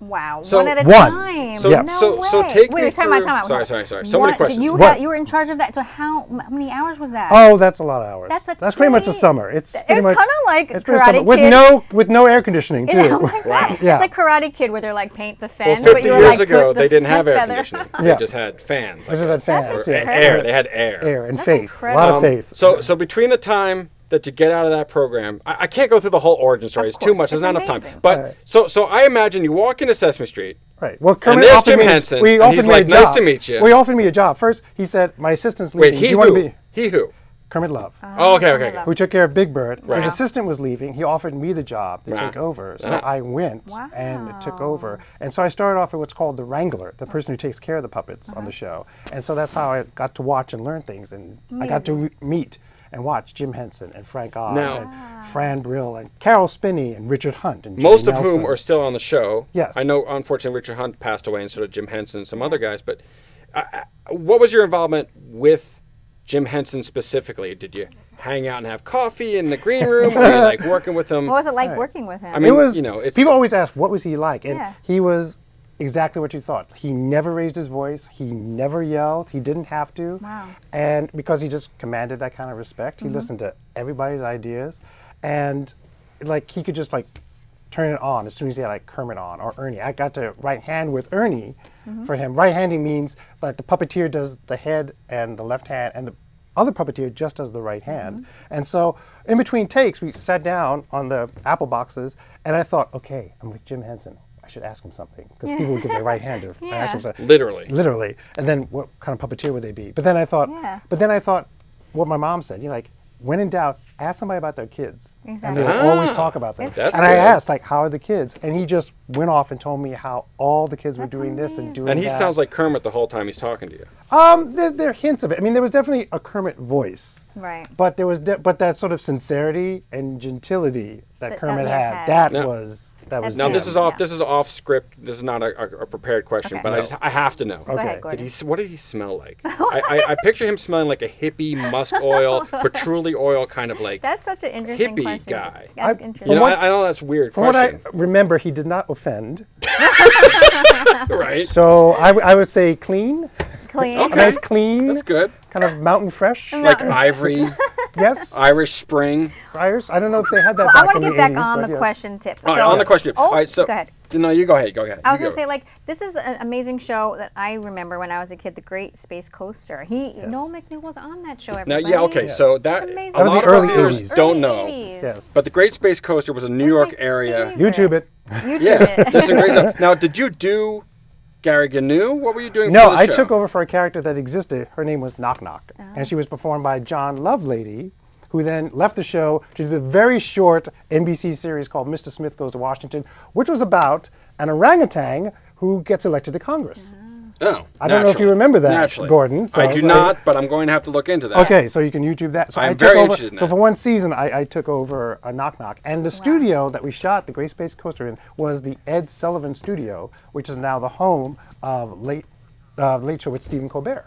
Speaker 4: Wow,
Speaker 3: So-
Speaker 4: one at a
Speaker 5: One.
Speaker 4: time.
Speaker 3: So,
Speaker 5: Yeah.
Speaker 4: No
Speaker 3: so
Speaker 4: way.
Speaker 3: take me
Speaker 4: Wait, time out,
Speaker 3: through-
Speaker 4: time out.
Speaker 3: Sorry. So many questions.
Speaker 4: You
Speaker 5: What?
Speaker 4: were in charge of that. So how many hours was that?
Speaker 5: oh, that's a lot of hours.
Speaker 4: That's
Speaker 5: pretty much a
Speaker 4: great.
Speaker 5: summer. It's
Speaker 4: It
Speaker 5: pretty
Speaker 4: was
Speaker 5: much
Speaker 4: kinda like
Speaker 5: it's pretty
Speaker 4: Karate
Speaker 5: summer. with
Speaker 4: Kid.
Speaker 5: no air conditioning too.
Speaker 4: Oh my God.
Speaker 5: Yeah.
Speaker 4: It's like Karate Kid where they're like paint the
Speaker 3: Well,
Speaker 4: fence.
Speaker 3: 50
Speaker 4: but you were
Speaker 3: years
Speaker 4: like,
Speaker 3: ago,
Speaker 4: put the
Speaker 3: they didn't have air
Speaker 4: feather.
Speaker 3: conditioning.
Speaker 5: Yeah.
Speaker 3: They just had fans.
Speaker 5: They just had fans,
Speaker 3: Or
Speaker 5: yeah.
Speaker 3: air. They had air.
Speaker 5: Air and
Speaker 4: That's
Speaker 5: faith. A lot
Speaker 4: incredible.
Speaker 5: of faith.
Speaker 3: So between the time that you get out of that program, I can't go through the whole origin story. It's too
Speaker 4: course.
Speaker 3: much. There's
Speaker 4: It's
Speaker 3: not enough time.
Speaker 4: amazing.
Speaker 3: But
Speaker 5: Right.
Speaker 3: so I imagine you walk into Sesame Street.
Speaker 5: Right. Well,
Speaker 3: And
Speaker 5: Kermit
Speaker 3: there's
Speaker 5: offered
Speaker 3: Jim
Speaker 5: me,
Speaker 3: Henson,
Speaker 5: we
Speaker 3: and
Speaker 5: offered
Speaker 3: he's
Speaker 5: me a
Speaker 3: like, "Nice
Speaker 5: job.
Speaker 3: to meet you."
Speaker 5: We offered me a job. First, he said, my assistant's
Speaker 3: Wait,
Speaker 5: leaving.
Speaker 3: he
Speaker 5: Do you want to
Speaker 3: who?
Speaker 5: be
Speaker 3: He who?
Speaker 5: Kermit Love,
Speaker 3: Oh, okay.
Speaker 5: who took care of Big Bird.
Speaker 3: Right.
Speaker 5: His assistant was leaving. He offered me the job to
Speaker 3: Wow.
Speaker 5: take over. So
Speaker 3: Wow.
Speaker 5: I went and took over. And so I started off with what's called the Wrangler, the person who takes care of the puppets on the show. And so that's how I got to watch and learn things. And I got to meet and watch Jim Henson and Frank Oz
Speaker 3: Now-
Speaker 5: and Fran Brill and Carol Spinney and Richard Hunt and
Speaker 3: Most
Speaker 5: Jimmy
Speaker 3: of whom
Speaker 5: Nelson.
Speaker 3: are still on the show.
Speaker 5: Yes.
Speaker 3: I know, unfortunately, Richard Hunt passed away, and so did Jim Henson and some other guys. But what was your involvement with Jim Henson specifically? Did you hang out and have coffee in the green room? Were you like working with him?
Speaker 4: What was it like working with him?
Speaker 3: I mean,
Speaker 5: It was,
Speaker 3: you know, it's
Speaker 5: people always ask, what was he like? And
Speaker 4: Yeah.
Speaker 5: he was exactly what you thought. He never raised his voice. He never yelled. He didn't have to.
Speaker 4: Wow.
Speaker 5: And because he just commanded that kind of respect, he listened to everybody's ideas. And like he could just like turn it on as soon as he had like Kermit on or Ernie. I got to right hand with Ernie for him. Right handing means that the puppeteer does the head and the left hand, and the other puppeteer just does the right hand. And so in between takes, we sat down on the apple boxes, and I thought, okay, I'm with Jim Henson. I should ask him something, because people would get their right hander. I asked him something.
Speaker 3: Literally.
Speaker 5: And then what kind of puppeteer would they be? But then I thought,
Speaker 4: Yeah.
Speaker 5: what my mom said, you know, like, when in doubt, ask somebody about their kids.
Speaker 4: Exactly.
Speaker 5: And they will always talk about them.
Speaker 4: It's
Speaker 3: That's
Speaker 5: And I
Speaker 3: good.
Speaker 5: asked, like, how are the kids? And he just went off and told me how all the kids were doing this and doing that.
Speaker 3: And he sounds like Kermit the whole time he's talking to you.
Speaker 5: There are hints of it. I mean, there was definitely a Kermit voice.
Speaker 4: Right.
Speaker 5: But there was, but that sort of sincerity and gentility that Kermit
Speaker 4: we
Speaker 5: had,
Speaker 4: had.
Speaker 5: that
Speaker 3: Now-
Speaker 5: was
Speaker 4: That's
Speaker 3: Now
Speaker 5: him.
Speaker 3: this is
Speaker 4: Yeah.
Speaker 3: off. This is off script. This is not a prepared question,
Speaker 4: Okay.
Speaker 3: but I have to know.
Speaker 4: Go ahead,
Speaker 5: Okay.
Speaker 4: Gordon.
Speaker 3: What did he smell like? I picture him smelling like a hippie musk oil, patchouli oil kind of like
Speaker 4: That's such an interesting
Speaker 3: hippie
Speaker 4: question.
Speaker 3: guy.
Speaker 4: That's
Speaker 5: I-
Speaker 4: interesting.
Speaker 3: You know,
Speaker 5: what-
Speaker 3: I know that's a weird
Speaker 5: From what I
Speaker 3: question,
Speaker 5: remember, he did not offend.
Speaker 3: right?
Speaker 5: So I would say clean,
Speaker 4: Clean.
Speaker 3: Okay.
Speaker 5: nice clean,
Speaker 3: That's good.
Speaker 5: kind of mountain fresh.
Speaker 3: Like Ivory,
Speaker 5: Yes,
Speaker 3: Irish Spring.
Speaker 5: Friars. I don't know if they had that.
Speaker 4: Well,
Speaker 5: back
Speaker 4: I want
Speaker 5: in
Speaker 4: to
Speaker 5: the
Speaker 4: get back
Speaker 5: 80s,
Speaker 4: on
Speaker 5: but
Speaker 4: the
Speaker 5: yes.
Speaker 4: question tip.
Speaker 3: All right, on the question.
Speaker 4: Oh,
Speaker 3: All right, so
Speaker 4: go ahead.
Speaker 3: No, you go ahead. Go ahead.
Speaker 4: I was
Speaker 3: You
Speaker 4: going to say, like, this is an amazing show that I remember when I was a kid, The Great Space Coaster. Noel Macneal was on that show,
Speaker 3: Now,
Speaker 4: everybody.
Speaker 3: yeah, okay. So that
Speaker 4: It's amazing.
Speaker 3: a
Speaker 5: That was
Speaker 3: lot
Speaker 5: the
Speaker 3: of our
Speaker 5: early
Speaker 3: viewers
Speaker 5: 80s.
Speaker 3: don't
Speaker 4: Early
Speaker 3: know.
Speaker 4: 80s.
Speaker 5: Yes.
Speaker 3: But the Great Space Coaster was a New
Speaker 4: That's
Speaker 3: York
Speaker 4: my
Speaker 3: area.
Speaker 4: favorite.
Speaker 5: YouTube it.
Speaker 4: YouTube
Speaker 3: Yeah,
Speaker 4: it.
Speaker 3: that's a great stuff. Now, did you do Gary Gnu? What were you doing?
Speaker 5: No,
Speaker 3: for the
Speaker 5: I
Speaker 3: show?
Speaker 5: took over for a character that existed. Her name was Knock Knock, and she was performed by John Lovelady, who then left the show to do the very short NBC series called Mr. Smith Goes to Washington, which was about an orangutan who gets elected to Congress.
Speaker 3: Oh,
Speaker 5: I don't know if you
Speaker 3: naturally.
Speaker 5: remember that,
Speaker 3: Naturally.
Speaker 5: Gordon. So
Speaker 3: I do
Speaker 5: it's
Speaker 3: not, but I'm going to have to look into that.
Speaker 5: Okay, so you can YouTube that. So
Speaker 3: I'm
Speaker 5: I took
Speaker 3: very
Speaker 5: over,
Speaker 3: interested in
Speaker 5: So
Speaker 3: that.
Speaker 5: for one season, I took over a Knock Knock, and the studio that we shot the Great Space Coaster in was the Ed Sullivan Studio, which is now the home of Late Show with Stephen Colbert.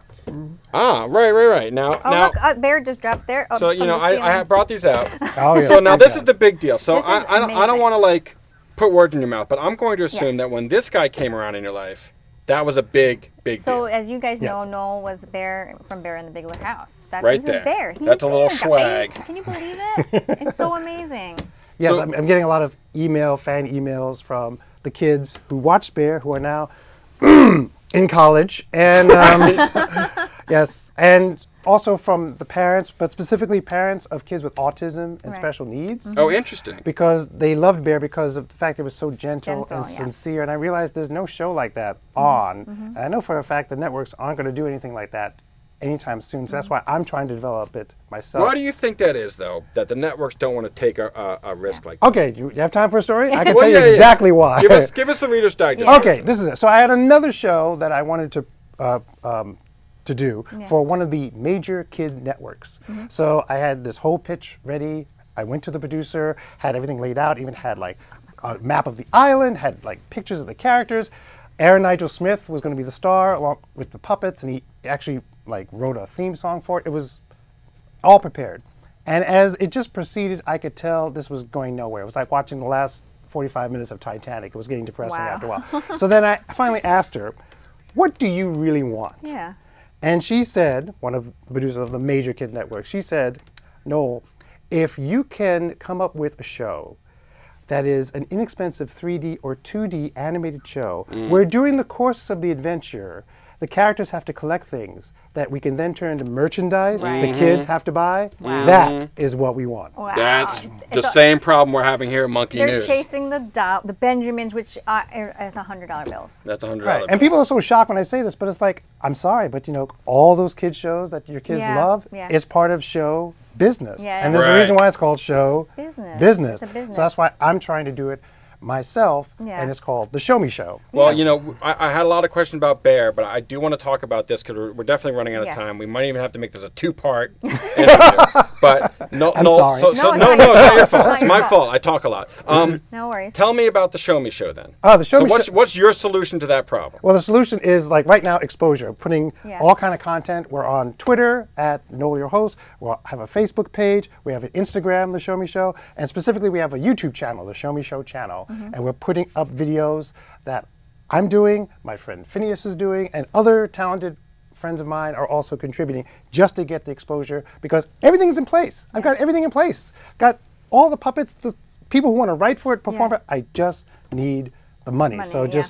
Speaker 3: Ah, right. Now,
Speaker 4: Oh, look, Bear just dropped there. Oh,
Speaker 3: so
Speaker 4: from
Speaker 3: you know,
Speaker 4: the
Speaker 3: I
Speaker 4: ceiling.
Speaker 3: have brought these out.
Speaker 5: Oh, yeah.
Speaker 3: So now this is the big deal. So
Speaker 4: This is
Speaker 3: I don't
Speaker 4: amazing.
Speaker 3: want to like put words in your mouth, but I'm going to assume that when this guy came around in your life, that was a big
Speaker 4: So,
Speaker 3: deal.
Speaker 4: as you guys know,
Speaker 5: Yes.
Speaker 4: Noel was Bear from Bear in the Big Little House.
Speaker 3: Right
Speaker 4: this
Speaker 3: there.
Speaker 4: Is Bear. He
Speaker 3: That's
Speaker 4: is
Speaker 3: a little
Speaker 4: Bear,
Speaker 3: swag.
Speaker 4: guys. Can you believe it? It's so amazing.
Speaker 5: Yes,
Speaker 3: So-
Speaker 5: I'm getting a lot of fan emails from the kids who watched Bear, who are now in college, and yes, and also from the parents, but specifically parents of kids with autism and
Speaker 4: Right.
Speaker 5: special needs.
Speaker 3: Oh, interesting.
Speaker 5: Because they loved Bear because of the fact it was so gentle and
Speaker 4: yeah.
Speaker 5: sincere. And I realized there's no show like that on. And I know for a fact the networks aren't going to do anything like that anytime soon. So that's why I'm trying to develop it myself.
Speaker 3: Why do you think that is, though? That the networks don't want to take a risk like that?
Speaker 5: Okay, you have time for a story? I can
Speaker 3: Well,
Speaker 5: tell you
Speaker 3: yeah, yeah.
Speaker 5: exactly why.
Speaker 3: Give us the Reader's Digest.
Speaker 5: Okay, this is it. So I had another show that I wanted to do for one of the major kid networks. So I had this whole pitch ready. I went to the producer, had everything laid out, even had like a map of the island, had like pictures of the characters. Aaron Nigel Smith was going to be the star along with the puppets, and he actually like wrote a theme song for it. It was all prepared. And as it just proceeded, I could tell this was going nowhere. It was like watching the last 45 minutes of Titanic. It was getting depressing
Speaker 4: Wow.
Speaker 5: after a while. So then I finally asked her, what do you really want?
Speaker 4: Yeah.
Speaker 5: And she said, one of the producers of the major kid network, she said, Noel, if you can come up with a show that is an inexpensive 3D or 2D animated show where during the course of the adventure, the characters have to collect things that we can then turn into merchandise the
Speaker 4: Right.
Speaker 5: kids have to buy.
Speaker 4: Wow.
Speaker 5: That is what we want.
Speaker 4: Wow.
Speaker 3: That's the
Speaker 4: It's a-
Speaker 3: same problem we're having here at Monkey
Speaker 4: They're
Speaker 3: News.
Speaker 4: chasing the Benjamins, which are as $100 bills.
Speaker 3: That's $100.
Speaker 5: Right. And people are so shocked when I say this, but it's like, I'm sorry, but you know, all those kids shows that your kids
Speaker 4: Yeah,
Speaker 5: love,
Speaker 4: yeah.
Speaker 5: it's part of show business.
Speaker 4: Yeah,
Speaker 5: And there's a
Speaker 3: Right.
Speaker 5: reason why it's called show
Speaker 4: Business. It's a business.
Speaker 5: So that's why I'm trying to do it myself,
Speaker 4: Yeah.
Speaker 5: and it's called The Show Me Show.
Speaker 3: Well, you know, I had a lot of questions about Bear, but I do want to talk about this because we're definitely running out of
Speaker 4: Yes.
Speaker 3: time. We might even have to make this a two-part interview. But no,
Speaker 5: I'm
Speaker 3: no,
Speaker 5: sorry.
Speaker 3: So,
Speaker 4: No,
Speaker 3: so,
Speaker 4: it's
Speaker 3: no,
Speaker 4: not
Speaker 3: no,
Speaker 4: your
Speaker 3: it's not
Speaker 4: fault.
Speaker 3: your
Speaker 4: It's
Speaker 3: fault.
Speaker 4: not
Speaker 3: It's
Speaker 4: your
Speaker 3: my
Speaker 4: fault.
Speaker 3: fault. I talk a lot.
Speaker 4: No worries.
Speaker 3: Tell me about the Show Me Show then.
Speaker 5: The Show
Speaker 3: So
Speaker 5: Me Show.
Speaker 3: what's your solution to that problem?
Speaker 5: Well, the solution is like right now exposure, putting
Speaker 4: Yeah.
Speaker 5: all kind of content. We're on Twitter at Noel Your Host. We have a Facebook page. We have an Instagram, The Show Me Show, and specifically we have a YouTube channel, The Show Me Show channel, and we're putting up videos that I'm doing, my friend Phineas is doing, and other talented friends of mine are also contributing just to get the exposure because everything's in place. I've got everything in place. Got all the puppets, the people who want to write for it, perform
Speaker 4: Yeah.
Speaker 5: it. I just need the money. So
Speaker 4: yeah.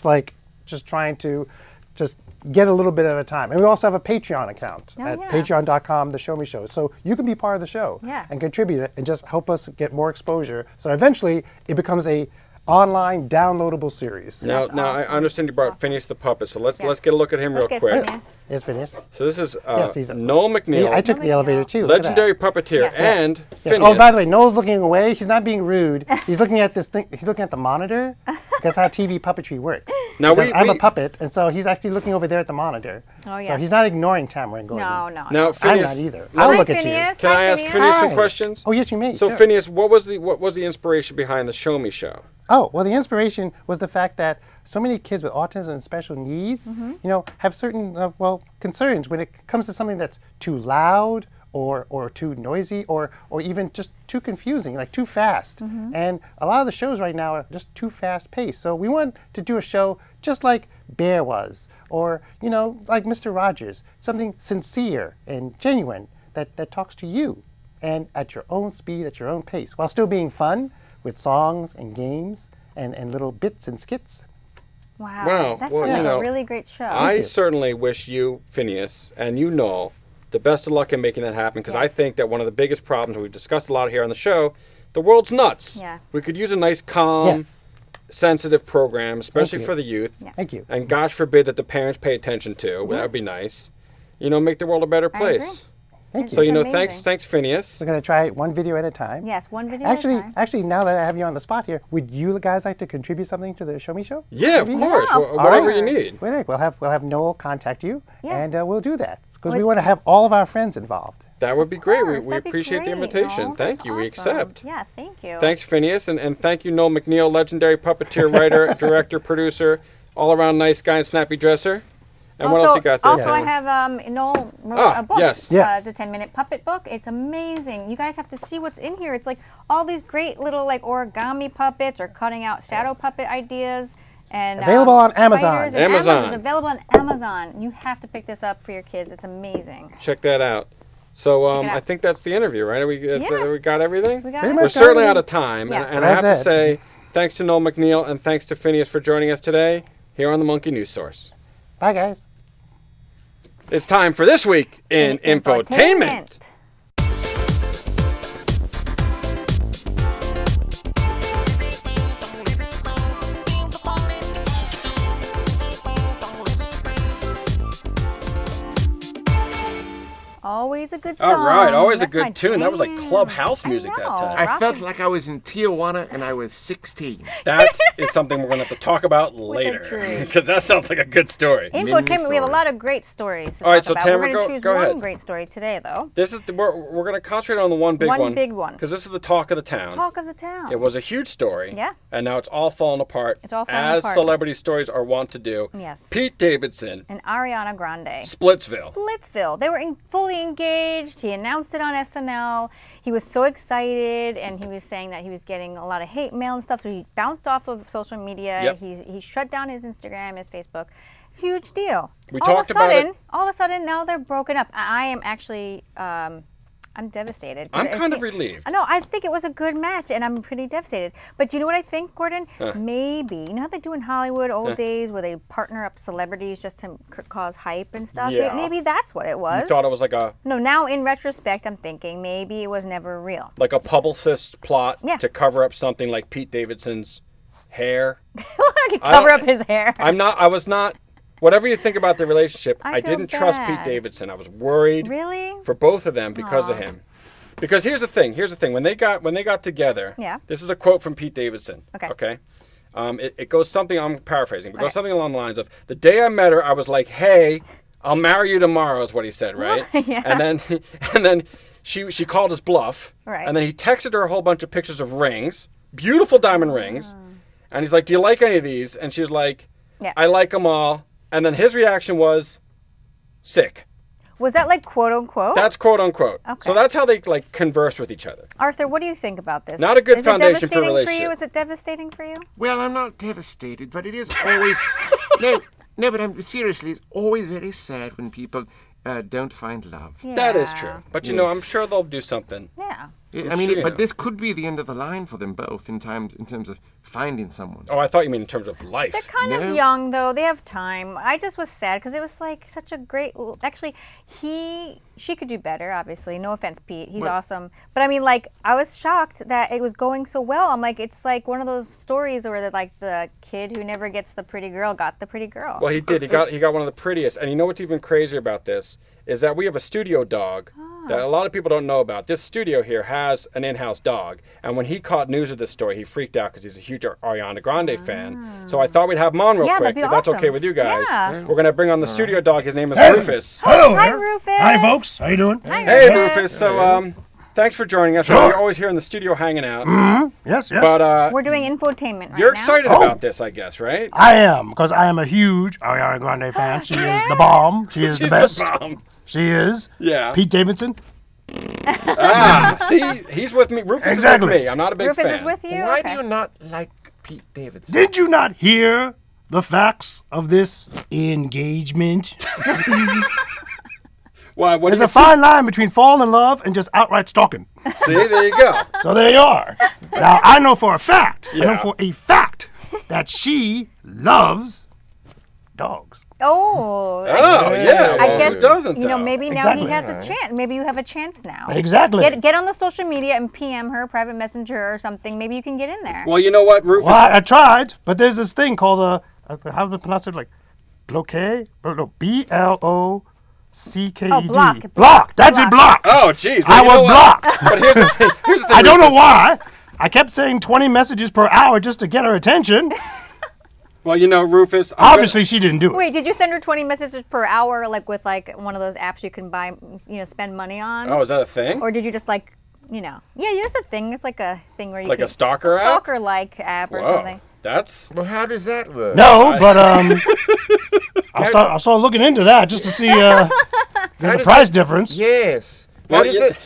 Speaker 5: just trying to just get a little bit at a time. And we also have a Patreon account at
Speaker 4: yeah.
Speaker 5: patreon.com, The Show Me Show. So you can be part of the show
Speaker 4: Yeah.
Speaker 5: and contribute and just help us get more exposure. So eventually it becomes a online downloadable series.
Speaker 3: Now,
Speaker 4: That's
Speaker 3: I
Speaker 4: awesome.
Speaker 3: understand you brought Phineas the puppet, so let's get a look at him real
Speaker 4: Let's get
Speaker 3: quick.
Speaker 4: Phineas.
Speaker 5: Here's Phineas.
Speaker 3: So this is
Speaker 5: Yes, he's
Speaker 3: Noel
Speaker 5: See,
Speaker 3: McNeal,
Speaker 5: I took the elevator too. Look at that.
Speaker 3: legendary puppeteer,
Speaker 4: Yes.
Speaker 3: and
Speaker 5: Yes.
Speaker 3: Phineas.
Speaker 5: Oh, by the way, Noel's looking away. He's not being rude. He's looking at this thing. He's looking at the monitor. That's how TV puppetry works.
Speaker 3: Now
Speaker 5: Because I'm a
Speaker 3: we-
Speaker 5: puppet, and so he's actually looking over there at the monitor.
Speaker 4: Oh, yeah.
Speaker 5: So he's not ignoring Tamra and Gordon.
Speaker 4: No.
Speaker 3: Now,
Speaker 5: I'm
Speaker 3: Phineas,
Speaker 5: not either. I'll look at you.
Speaker 4: Phineas.
Speaker 3: can I ask Phineas some
Speaker 5: Hi.
Speaker 3: questions?
Speaker 5: Oh, yes, you may.
Speaker 3: So
Speaker 5: sure.
Speaker 3: Phineas, what was the inspiration behind the Show Me show?
Speaker 5: Oh, well, the inspiration was the fact that so many kids with autism and special needs, have certain, concerns when it comes to something that's too loud or too noisy or even just too confusing, like too fast. And a lot of the shows right now are just too fast paced. So we want to do a show just like Bear was, or, like Mr. Rogers, something sincere and genuine that talks to you and at your own speed, at your own pace, while still being fun with songs and games and little bits and skits.
Speaker 4: Wow. That
Speaker 3: well,
Speaker 4: sounds like
Speaker 3: you know,
Speaker 4: a really great show.
Speaker 3: I certainly wish you, Phineas, and you, Noel, the best of luck in making that happen, because I
Speaker 4: Yes.
Speaker 3: think that one of the biggest problems we've discussed a lot here on the show, the world's nuts.
Speaker 4: Yeah.
Speaker 3: We could use a nice, calm,
Speaker 5: Yes.
Speaker 3: sensitive program, especially
Speaker 5: you.
Speaker 3: for the youth.
Speaker 5: Thank you.
Speaker 3: And gosh forbid that the parents pay attention to. That would be nice. Make the world a better
Speaker 4: I agree.
Speaker 3: place.
Speaker 5: Thank
Speaker 3: So,
Speaker 5: you.
Speaker 4: It's amazing.
Speaker 3: thanks, Phineas.
Speaker 5: We're going to try one video at a time.
Speaker 4: Yes, one video at a time.
Speaker 5: Actually, now that I have you on the spot here, would you guys like to contribute something to the Show Me Show?
Speaker 3: Yeah, of
Speaker 5: Maybe?
Speaker 3: course.
Speaker 4: of
Speaker 3: Whatever you
Speaker 4: course.
Speaker 3: need.
Speaker 5: We'll have Noel contact you,
Speaker 4: Yeah.
Speaker 5: and we'll do that because we want to have all of our friends involved.
Speaker 3: That would be great.
Speaker 4: course,
Speaker 3: We
Speaker 4: that'd be
Speaker 3: appreciate the
Speaker 4: great,
Speaker 3: invitation.
Speaker 4: Noel.
Speaker 3: Thank
Speaker 4: That's
Speaker 3: you. We
Speaker 4: awesome.
Speaker 3: accept.
Speaker 4: Yeah, thank you.
Speaker 3: Thanks, Phineas, and thank you, Noel McNeal, legendary puppeteer, writer, director, producer, all-around nice guy and snappy dresser. And what else you got there?
Speaker 4: Also, I
Speaker 3: Tamra?
Speaker 4: have Noel wrote a book.
Speaker 3: yes.
Speaker 5: Yes.
Speaker 4: The 10-minute puppet book. It's amazing. You guys have to see what's in here. It's like all these great little like origami puppets or cutting out shadow puppet ideas. And
Speaker 5: Available on Amazon.
Speaker 4: spiders and
Speaker 3: Amazon.
Speaker 4: It's available on Amazon. You have to pick this up for your kids. It's amazing.
Speaker 3: Check that out. So
Speaker 4: it out.
Speaker 3: I think that's the interview, right? We got everything?
Speaker 4: We got
Speaker 5: Pretty
Speaker 4: it.
Speaker 5: much.
Speaker 3: We're certainly
Speaker 5: everything.
Speaker 3: out of time.
Speaker 4: Yeah.
Speaker 3: And I have to
Speaker 5: That's it.
Speaker 3: say thanks to Noel McNeal and thanks to Phineas for joining us today here on the Monkey News Source.
Speaker 5: Bye, guys.
Speaker 3: It's time for This Week in Infotainment.
Speaker 4: Always a good song.
Speaker 3: All right, always
Speaker 4: That's
Speaker 3: a
Speaker 4: my
Speaker 3: good tune. That was like
Speaker 4: jam.
Speaker 3: clubhouse
Speaker 4: I
Speaker 3: music that
Speaker 4: know.
Speaker 3: time.
Speaker 1: I
Speaker 4: Rock
Speaker 1: felt
Speaker 4: and-
Speaker 1: like I was in Tijuana and I was 16.
Speaker 3: That is something we're going to have to talk about
Speaker 4: a
Speaker 3: later
Speaker 4: drink.
Speaker 3: because that sounds like a good story.
Speaker 4: Infotainment. We have a
Speaker 1: stories.
Speaker 4: lot of great stories. To
Speaker 3: All right,
Speaker 4: talk
Speaker 3: so
Speaker 4: about.
Speaker 3: Tamra,
Speaker 4: we're going to choose
Speaker 3: go
Speaker 4: one
Speaker 3: ahead.
Speaker 4: great story today, though.
Speaker 3: This is we're going to concentrate on the one big
Speaker 4: One big one.
Speaker 3: because this is the talk of the town.
Speaker 4: Talk of the town.
Speaker 3: It was a huge story.
Speaker 4: Yeah.
Speaker 3: And now it's all falling apart.
Speaker 4: It's all falling
Speaker 3: as
Speaker 4: apart.
Speaker 3: celebrity stories are wont to do.
Speaker 4: Yes.
Speaker 3: Pete Davidson,
Speaker 4: And Ariana Grande.
Speaker 3: Splitsville.
Speaker 4: Splitsville. They were fully engaged. He announced it on SNL. He was so excited, and he was saying that he was getting a lot of hate mail and stuff. So he bounced off of social media.
Speaker 3: Yep.
Speaker 4: He shut down his Instagram, his Facebook. Huge deal.
Speaker 3: We
Speaker 4: all
Speaker 3: talked
Speaker 4: of a
Speaker 3: about
Speaker 4: sudden,
Speaker 3: it.
Speaker 4: All of a sudden, now they're broken up. I am actually. I'm devastated.
Speaker 3: I'm
Speaker 4: It
Speaker 3: kind of
Speaker 4: seemed-
Speaker 3: relieved.
Speaker 4: I know. I think it was a good match, and I'm pretty devastated. But you know what I think, Gordon? Maybe you know how they do in Hollywood old days, where they partner up celebrities just to cause hype and stuff.
Speaker 3: Yeah.
Speaker 4: Maybe that's what it was.
Speaker 3: You thought it was like a
Speaker 4: No, now in retrospect, I'm thinking maybe it was never real.
Speaker 3: publicist plot
Speaker 4: Yeah.
Speaker 3: to cover up something like Pete Davidson's hair.
Speaker 4: Cover up his hair.
Speaker 3: I was not. Whatever you think about the relationship,
Speaker 4: I
Speaker 3: I
Speaker 4: feel
Speaker 3: didn't trust Pete
Speaker 4: bad.
Speaker 3: Davidson. I was worried
Speaker 4: Really?
Speaker 3: for both of them because of him. Because here's the thing. When they got together.
Speaker 4: Yeah.
Speaker 3: This is a quote from Pete Davidson.
Speaker 4: Okay.
Speaker 3: Okay. It goes something. I'm paraphrasing. But it goes something along the lines of, "The day I met her, I was like, hey, I'll marry you tomorrow," is what he said, right?
Speaker 4: Yeah.
Speaker 3: And then she called his bluff.
Speaker 4: Right.
Speaker 3: And then he texted her a whole bunch of pictures of rings, beautiful diamond rings, and he's like, "Do you like any of these?" And she was like,
Speaker 4: Yeah.
Speaker 3: "I like them all." And then his reaction was, "Sick."
Speaker 4: Was that like quote unquote?
Speaker 3: That's quote unquote.
Speaker 4: Okay.
Speaker 3: So that's how they like converse with each other.
Speaker 4: Arthur, what do you think about this?
Speaker 3: Not a good
Speaker 4: Is
Speaker 3: foundation for a
Speaker 4: it devastating for you?
Speaker 3: relationship.
Speaker 4: Is it devastating for you?
Speaker 1: Well, I'm not devastated, but it is always no. But I'm seriously, it's always very sad when people don't find love.
Speaker 3: That is
Speaker 4: Yeah.
Speaker 3: true. But
Speaker 1: Yes.
Speaker 3: I'm sure they'll do something.
Speaker 4: Yeah. Yeah.
Speaker 1: I mean, but this could be the end of the line for them both in terms of finding someone.
Speaker 3: Oh, I thought you mean in terms of life.
Speaker 4: They're kind of young, though. They have time. I just was sad because it was like such a great. Actually, she could do better. Obviously, no offense, Pete. He's awesome. But I mean, like, I was shocked that it was going so well. I'm like, it's like one of those stories where the kid who never gets the pretty girl got the pretty girl.
Speaker 3: Well, he did. He got one of the prettiest. And you know what's even crazier about this is that we have a studio dog that a lot of people don't know about. This studio here has an in-house dog. And when he caught news of this story, he freaked out because he's a huge Ariana Grande fan. So I thought we'd have him on real quick, if that's okay with you guys.
Speaker 4: Yeah.
Speaker 3: We're going to bring on the studio dog. His name is Rufus.
Speaker 5: Hello
Speaker 4: Hi,
Speaker 5: there.
Speaker 4: Rufus.
Speaker 5: Hi, folks. How you doing?
Speaker 4: Hi,
Speaker 3: Hey,
Speaker 4: Rufus.
Speaker 3: Rufus. So, thanks for joining us.
Speaker 5: Sure.
Speaker 3: You're always here in the studio hanging out.
Speaker 5: Yes, yes.
Speaker 3: But
Speaker 4: We're doing infotainment right
Speaker 3: you're
Speaker 4: now.
Speaker 3: excited about this, I guess, right?
Speaker 5: I am, because I am a huge Ariana Grande fan. She is the bomb. She is the best.
Speaker 3: bomb.
Speaker 5: She is.
Speaker 3: Yeah.
Speaker 5: Pete Davidson.
Speaker 3: See, he's with me. Rufus
Speaker 5: Exactly.
Speaker 3: is with me. I'm not a big
Speaker 4: Rufus
Speaker 3: fan.
Speaker 4: is with you?
Speaker 1: Why
Speaker 4: Okay.
Speaker 1: do you not like Pete Davidson?
Speaker 5: Did you not hear the facts of this engagement?
Speaker 3: Well, what
Speaker 5: There's
Speaker 3: do
Speaker 5: a fine line between falling in love and just outright stalking.
Speaker 3: see? There you go.
Speaker 5: So there you are. Now, I know for a fact,
Speaker 3: Yeah.
Speaker 5: that she loves dogs.
Speaker 4: Oh.
Speaker 3: Oh, yeah.
Speaker 4: I
Speaker 3: Well,
Speaker 4: guess,
Speaker 3: who doesn't,
Speaker 4: you know,
Speaker 3: though?
Speaker 4: maybe now
Speaker 5: Exactly.
Speaker 4: he has a chance. Maybe you have a chance now.
Speaker 5: Exactly.
Speaker 4: Get on the social media and PM her, private messenger or something. Maybe you can get in there.
Speaker 3: Well, you know what, Rufus?
Speaker 5: Well, I tried, but there's this thing called how do I pronounce it? Like blockade? No, BLOCKED.
Speaker 4: Oh, block.
Speaker 5: Block. That's it. Block.
Speaker 3: Oh, jeez.
Speaker 5: I
Speaker 3: Well, you know
Speaker 5: was
Speaker 3: what?
Speaker 5: blocked.
Speaker 3: But here's the thing.
Speaker 5: I don't know
Speaker 3: Rufus.
Speaker 5: why. I kept saying 20 messages per hour just to get her attention.
Speaker 3: Well, you know, Rufus.
Speaker 5: Obviously, she didn't do it.
Speaker 4: Wait, did you send her 20 messages per hour, like with like one of those apps you can buy, spend money on?
Speaker 3: Oh, is that a thing?
Speaker 4: Or did you just like, yeah, there's a thing. It's like a thing where you
Speaker 3: Like
Speaker 4: can,
Speaker 3: a stalker app?
Speaker 4: stalker-like app or
Speaker 3: Whoa.
Speaker 4: something.
Speaker 3: That's.
Speaker 1: Well, how does that work?
Speaker 5: No, but I'll start looking into that just to see there's a
Speaker 1: does
Speaker 5: price difference.
Speaker 1: Yes.
Speaker 3: Well,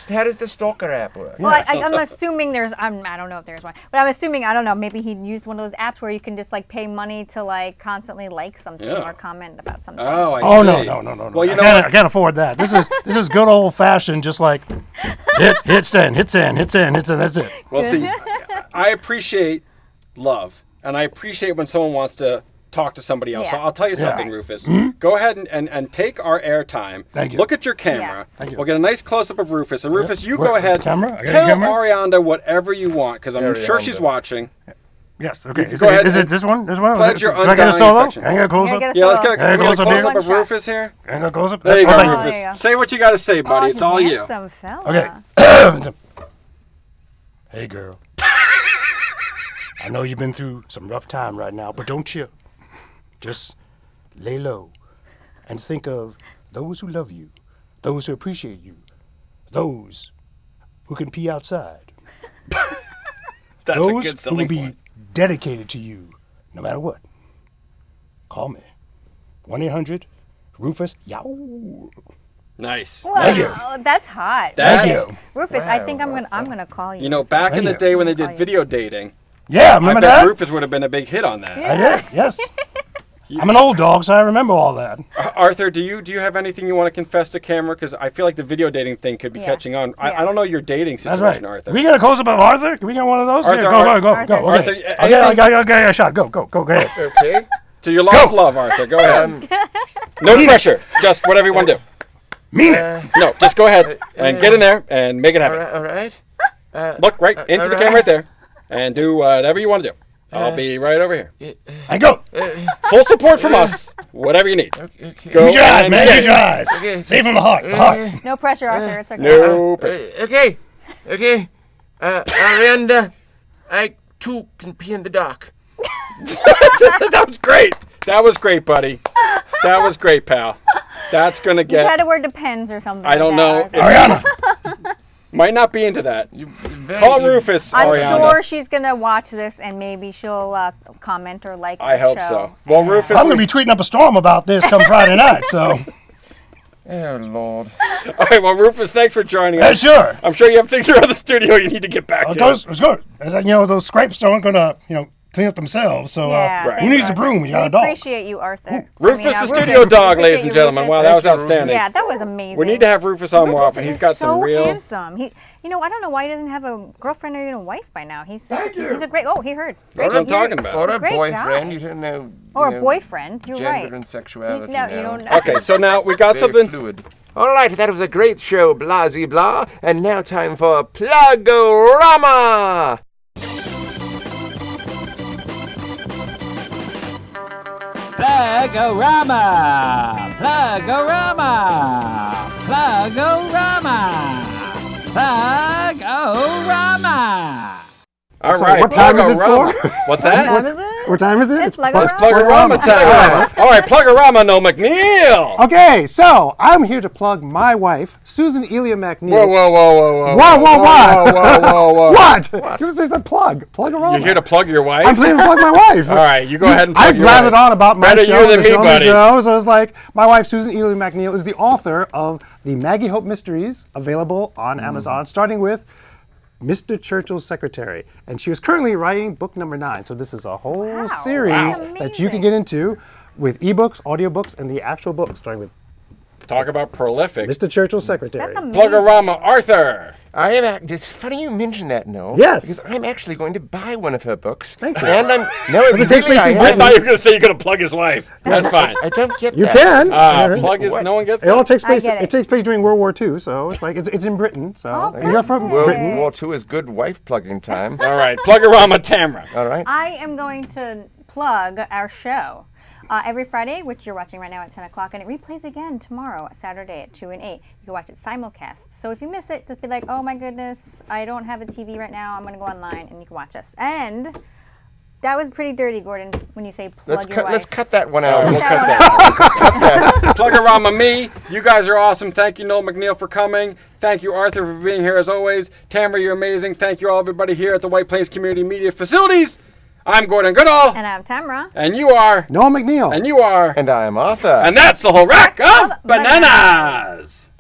Speaker 1: How does the stalker app work?
Speaker 4: Well, I'm assuming I don't know if there's one, but I'm assuming, I don't know, maybe he'd use one of those apps where you can just like pay money to like constantly like something or comment about something.
Speaker 3: Oh, I see.
Speaker 5: Oh no.
Speaker 3: Well, you know
Speaker 5: I
Speaker 3: what?
Speaker 5: can't afford that. This is good old fashioned, just like hit send. That's it.
Speaker 3: Well, see, I appreciate love, and I appreciate when someone wants to talk to somebody else. So
Speaker 4: Yeah.
Speaker 3: I'll tell you something, Rufus. Go ahead and take our airtime.
Speaker 5: Thank you.
Speaker 3: Look at your camera.
Speaker 4: Yes.
Speaker 5: Thank you.
Speaker 3: We'll get a nice close-up of Rufus. And Rufus, you
Speaker 5: Where-
Speaker 3: go ahead.
Speaker 5: camera? I got a
Speaker 3: Tell
Speaker 5: camera?
Speaker 3: Arianda whatever you want, because I'm sure she's
Speaker 1: Arianda.
Speaker 3: watching.
Speaker 5: Yes. Okay. Is
Speaker 3: Go ahead
Speaker 5: it
Speaker 3: and
Speaker 5: this one? This one?
Speaker 3: pledge your
Speaker 5: Can I get a
Speaker 3: undying
Speaker 5: solo?
Speaker 3: affection.
Speaker 5: Can I get a close
Speaker 4: Yeah,
Speaker 5: up?
Speaker 4: get a
Speaker 3: Yeah, let's get a,
Speaker 4: solo.
Speaker 3: can we get a
Speaker 5: close-up
Speaker 3: close-up
Speaker 4: here.
Speaker 3: of Rufus here.
Speaker 5: Can I get a close up?
Speaker 3: There you go,
Speaker 5: thank
Speaker 3: Rufus.
Speaker 4: there you go.
Speaker 3: Say what you got to say, buddy.
Speaker 4: Oh,
Speaker 3: It's all you.
Speaker 4: handsome fella.
Speaker 5: Okay. Hey, girl. I know you've been through some rough time right now, but don't chill. Just lay low and think of those who love you, those who appreciate you, those who can pee outside,
Speaker 3: That's
Speaker 5: those
Speaker 3: a good
Speaker 5: who will
Speaker 3: selling
Speaker 5: be
Speaker 3: point.
Speaker 5: dedicated to you no matter what. Call me. 1-800-RUFUS. Yow.
Speaker 3: Nice.
Speaker 4: Whoa,
Speaker 5: Thank you.
Speaker 4: that's hot.
Speaker 3: That-
Speaker 5: Thank you.
Speaker 4: Rufus, I
Speaker 1: Wow.
Speaker 4: think I'm gonna call you.
Speaker 3: You know, back in the
Speaker 5: Thank
Speaker 3: day when they
Speaker 4: Call
Speaker 3: did
Speaker 4: you.
Speaker 3: video dating,
Speaker 5: Yeah,
Speaker 3: I
Speaker 5: remember
Speaker 3: bet
Speaker 5: that?
Speaker 3: Rufus would have been a big hit on that.
Speaker 5: I did, yes. I'm an old dog, so I remember all that.
Speaker 3: Arthur, do you have anything you want to confess to camera? Because I feel like the video dating thing could be
Speaker 4: Yeah.
Speaker 3: catching on.
Speaker 4: Yeah.
Speaker 3: I don't know your dating
Speaker 5: That's
Speaker 3: situation,
Speaker 5: right.
Speaker 3: Arthur.
Speaker 5: We got a close up of Arthur? Can we get one of those?
Speaker 3: Arthur,
Speaker 5: Yeah, go.
Speaker 4: Arthur.
Speaker 5: Okay.
Speaker 3: Arthur,
Speaker 5: Okay,
Speaker 3: anything-
Speaker 5: okay, a shot. Go ahead.
Speaker 1: Okay.
Speaker 3: To your lost love, Arthur. Go ahead. No pressure. Just whatever you want to do.
Speaker 5: Mean it.
Speaker 3: No, just go ahead and get in there and make it happen.
Speaker 1: All right.
Speaker 3: Look right into the
Speaker 1: all
Speaker 3: camera right there and do whatever you want to do. I'll be right over here.
Speaker 5: And go.
Speaker 3: Full support from us. Whatever you need.
Speaker 1: Okay.
Speaker 3: Go
Speaker 5: Use your eyes,
Speaker 3: and
Speaker 5: man.
Speaker 3: get
Speaker 5: Use
Speaker 3: it.
Speaker 5: your eyes.
Speaker 1: Okay.
Speaker 5: Say it from the heart. The heart.
Speaker 4: No pressure, Arthur. It's okay.
Speaker 3: No pressure.
Speaker 1: Okay. Arianda, I too can pee in the dark.
Speaker 3: That was great. That was great, buddy. That was great, pal. That's going to
Speaker 4: You had
Speaker 3: get...
Speaker 4: to wear Depends or something.
Speaker 3: I don't know.
Speaker 4: like that,
Speaker 5: Ariana.
Speaker 3: Might not be into that.
Speaker 1: Very-
Speaker 3: Call Rufus,
Speaker 4: I'm
Speaker 3: Ariana.
Speaker 4: sure she's gonna watch this and maybe she'll comment or like.
Speaker 3: I
Speaker 4: the
Speaker 3: hope
Speaker 4: show.
Speaker 3: so. Well, Rufus...
Speaker 5: I'm going to be tweeting up a storm about this come Friday night, so.
Speaker 1: Oh, Lord.
Speaker 3: All right, well, Rufus, thanks for joining
Speaker 5: Yeah,
Speaker 3: us.
Speaker 5: sure.
Speaker 3: I'm sure you have things around the studio you need to get back to.
Speaker 5: It's good. It's like, those scrapes aren't going to, clean up themselves. So
Speaker 4: Yeah,
Speaker 5: who needs a broom when you got a dog?
Speaker 4: Appreciate you, Arthur.
Speaker 3: Rufus the studio dog, ladies and gentlemen. Wow, that was outstanding.
Speaker 4: Yeah, that was amazing.
Speaker 3: We need to have Rufus on more often. He's got some real.
Speaker 4: Handsome. I don't know why he doesn't have a girlfriend or even a wife by now. He's a great. Oh, he heard.
Speaker 3: That's what I'm talking about.
Speaker 1: Or a
Speaker 4: Great
Speaker 1: boyfriend.
Speaker 4: guy.
Speaker 1: You don't know.
Speaker 4: Or a boyfriend. You're
Speaker 1: gender
Speaker 4: right.
Speaker 1: and sexuality.
Speaker 4: No, you don't know.
Speaker 3: Okay, so now we got
Speaker 1: Very
Speaker 3: something.
Speaker 1: fluid. All right, that was a great show, blasey blah. And now time for Plug-a-rama.
Speaker 2: Plug-a-rama! Plug-a-rama! Plug-a-rama! Plug-a-rama!
Speaker 3: All right,
Speaker 5: what time is it
Speaker 3: Plug-a-rama.
Speaker 5: for?
Speaker 3: What's
Speaker 4: What
Speaker 3: that?
Speaker 4: time is it?
Speaker 5: What time is it?
Speaker 4: It's Plug-a-rama.
Speaker 3: Plug-a-rama time. All right, Plug-a-rama Noel Macneal.
Speaker 5: Okay, so I'm here to plug my wife, Susan Elia McNeil.
Speaker 3: Whoa.
Speaker 5: What?
Speaker 3: Whoa.
Speaker 5: What? You say that plug a rama.
Speaker 3: You're here to plug your wife?
Speaker 5: I'm here to plug my wife.
Speaker 3: All right, you go ahead and plug
Speaker 5: I
Speaker 3: your wife.
Speaker 5: blathered on about my
Speaker 3: Better
Speaker 5: show.
Speaker 3: you than
Speaker 5: the
Speaker 3: me,
Speaker 5: show, the
Speaker 3: buddy.
Speaker 5: show. So it's like, my wife, Susan Elia McNeil, is the author of the Maggie Hope Mysteries, available on Amazon, starting with Mr. Churchill's Secretary. And she is currently writing book number 9. So this is a whole series that you can get into with ebooks, audiobooks, and the actual book, starting with
Speaker 3: Talk about prolific.
Speaker 5: Mr. Churchill's Secretary.
Speaker 4: That's amazing.
Speaker 3: Plug-a-rama Arthur.
Speaker 1: It's funny you mention that, Noel.
Speaker 5: Yes.
Speaker 1: Because I'm actually going to buy one of her books.
Speaker 5: Thank you.
Speaker 1: And I'm
Speaker 5: it takes place in
Speaker 3: I
Speaker 5: Britain.
Speaker 3: thought you were going to say you're going to plug his wife. That's fine.
Speaker 1: I don't get
Speaker 5: You
Speaker 1: that.
Speaker 5: can.
Speaker 3: Plug his. No one gets
Speaker 5: It all
Speaker 3: that.
Speaker 5: takes place.
Speaker 4: I get
Speaker 5: It
Speaker 4: it.
Speaker 5: takes place during World War II, so it's like it's in Britain. So
Speaker 4: Oh,
Speaker 5: and you're from
Speaker 1: World
Speaker 5: Britain.
Speaker 1: War II is good wife plugging time.
Speaker 3: All right, Plug-a-rama Tamra.
Speaker 1: All right.
Speaker 4: I am going to plug our show. Every Friday, which you're watching right now at 10 o'clock, and it replays again tomorrow, Saturday at 2 and 8. You can watch it simulcast. So if you miss it, just be like, oh my goodness, I don't have a TV right now. I'm going to go online, and you can watch us. And that was pretty dirty, Gordon, when you say plug your wife.
Speaker 1: Let's cut that one
Speaker 3: All
Speaker 1: out.
Speaker 3: right, we'll cut that. Plug-a-rama me. You guys are awesome. Thank you, Noel Macneal, for coming. Thank you, Arthur, for being here as always. Tamra, you're amazing. Thank you all, everybody here at the White Plains Community Media Facilities. I'm Gordon Goodall.
Speaker 4: And I'm Tamra.
Speaker 3: And you are.
Speaker 5: Noel McNeal.
Speaker 3: And you are.
Speaker 1: And I am Arthur.
Speaker 3: And that's the whole rack of bananas.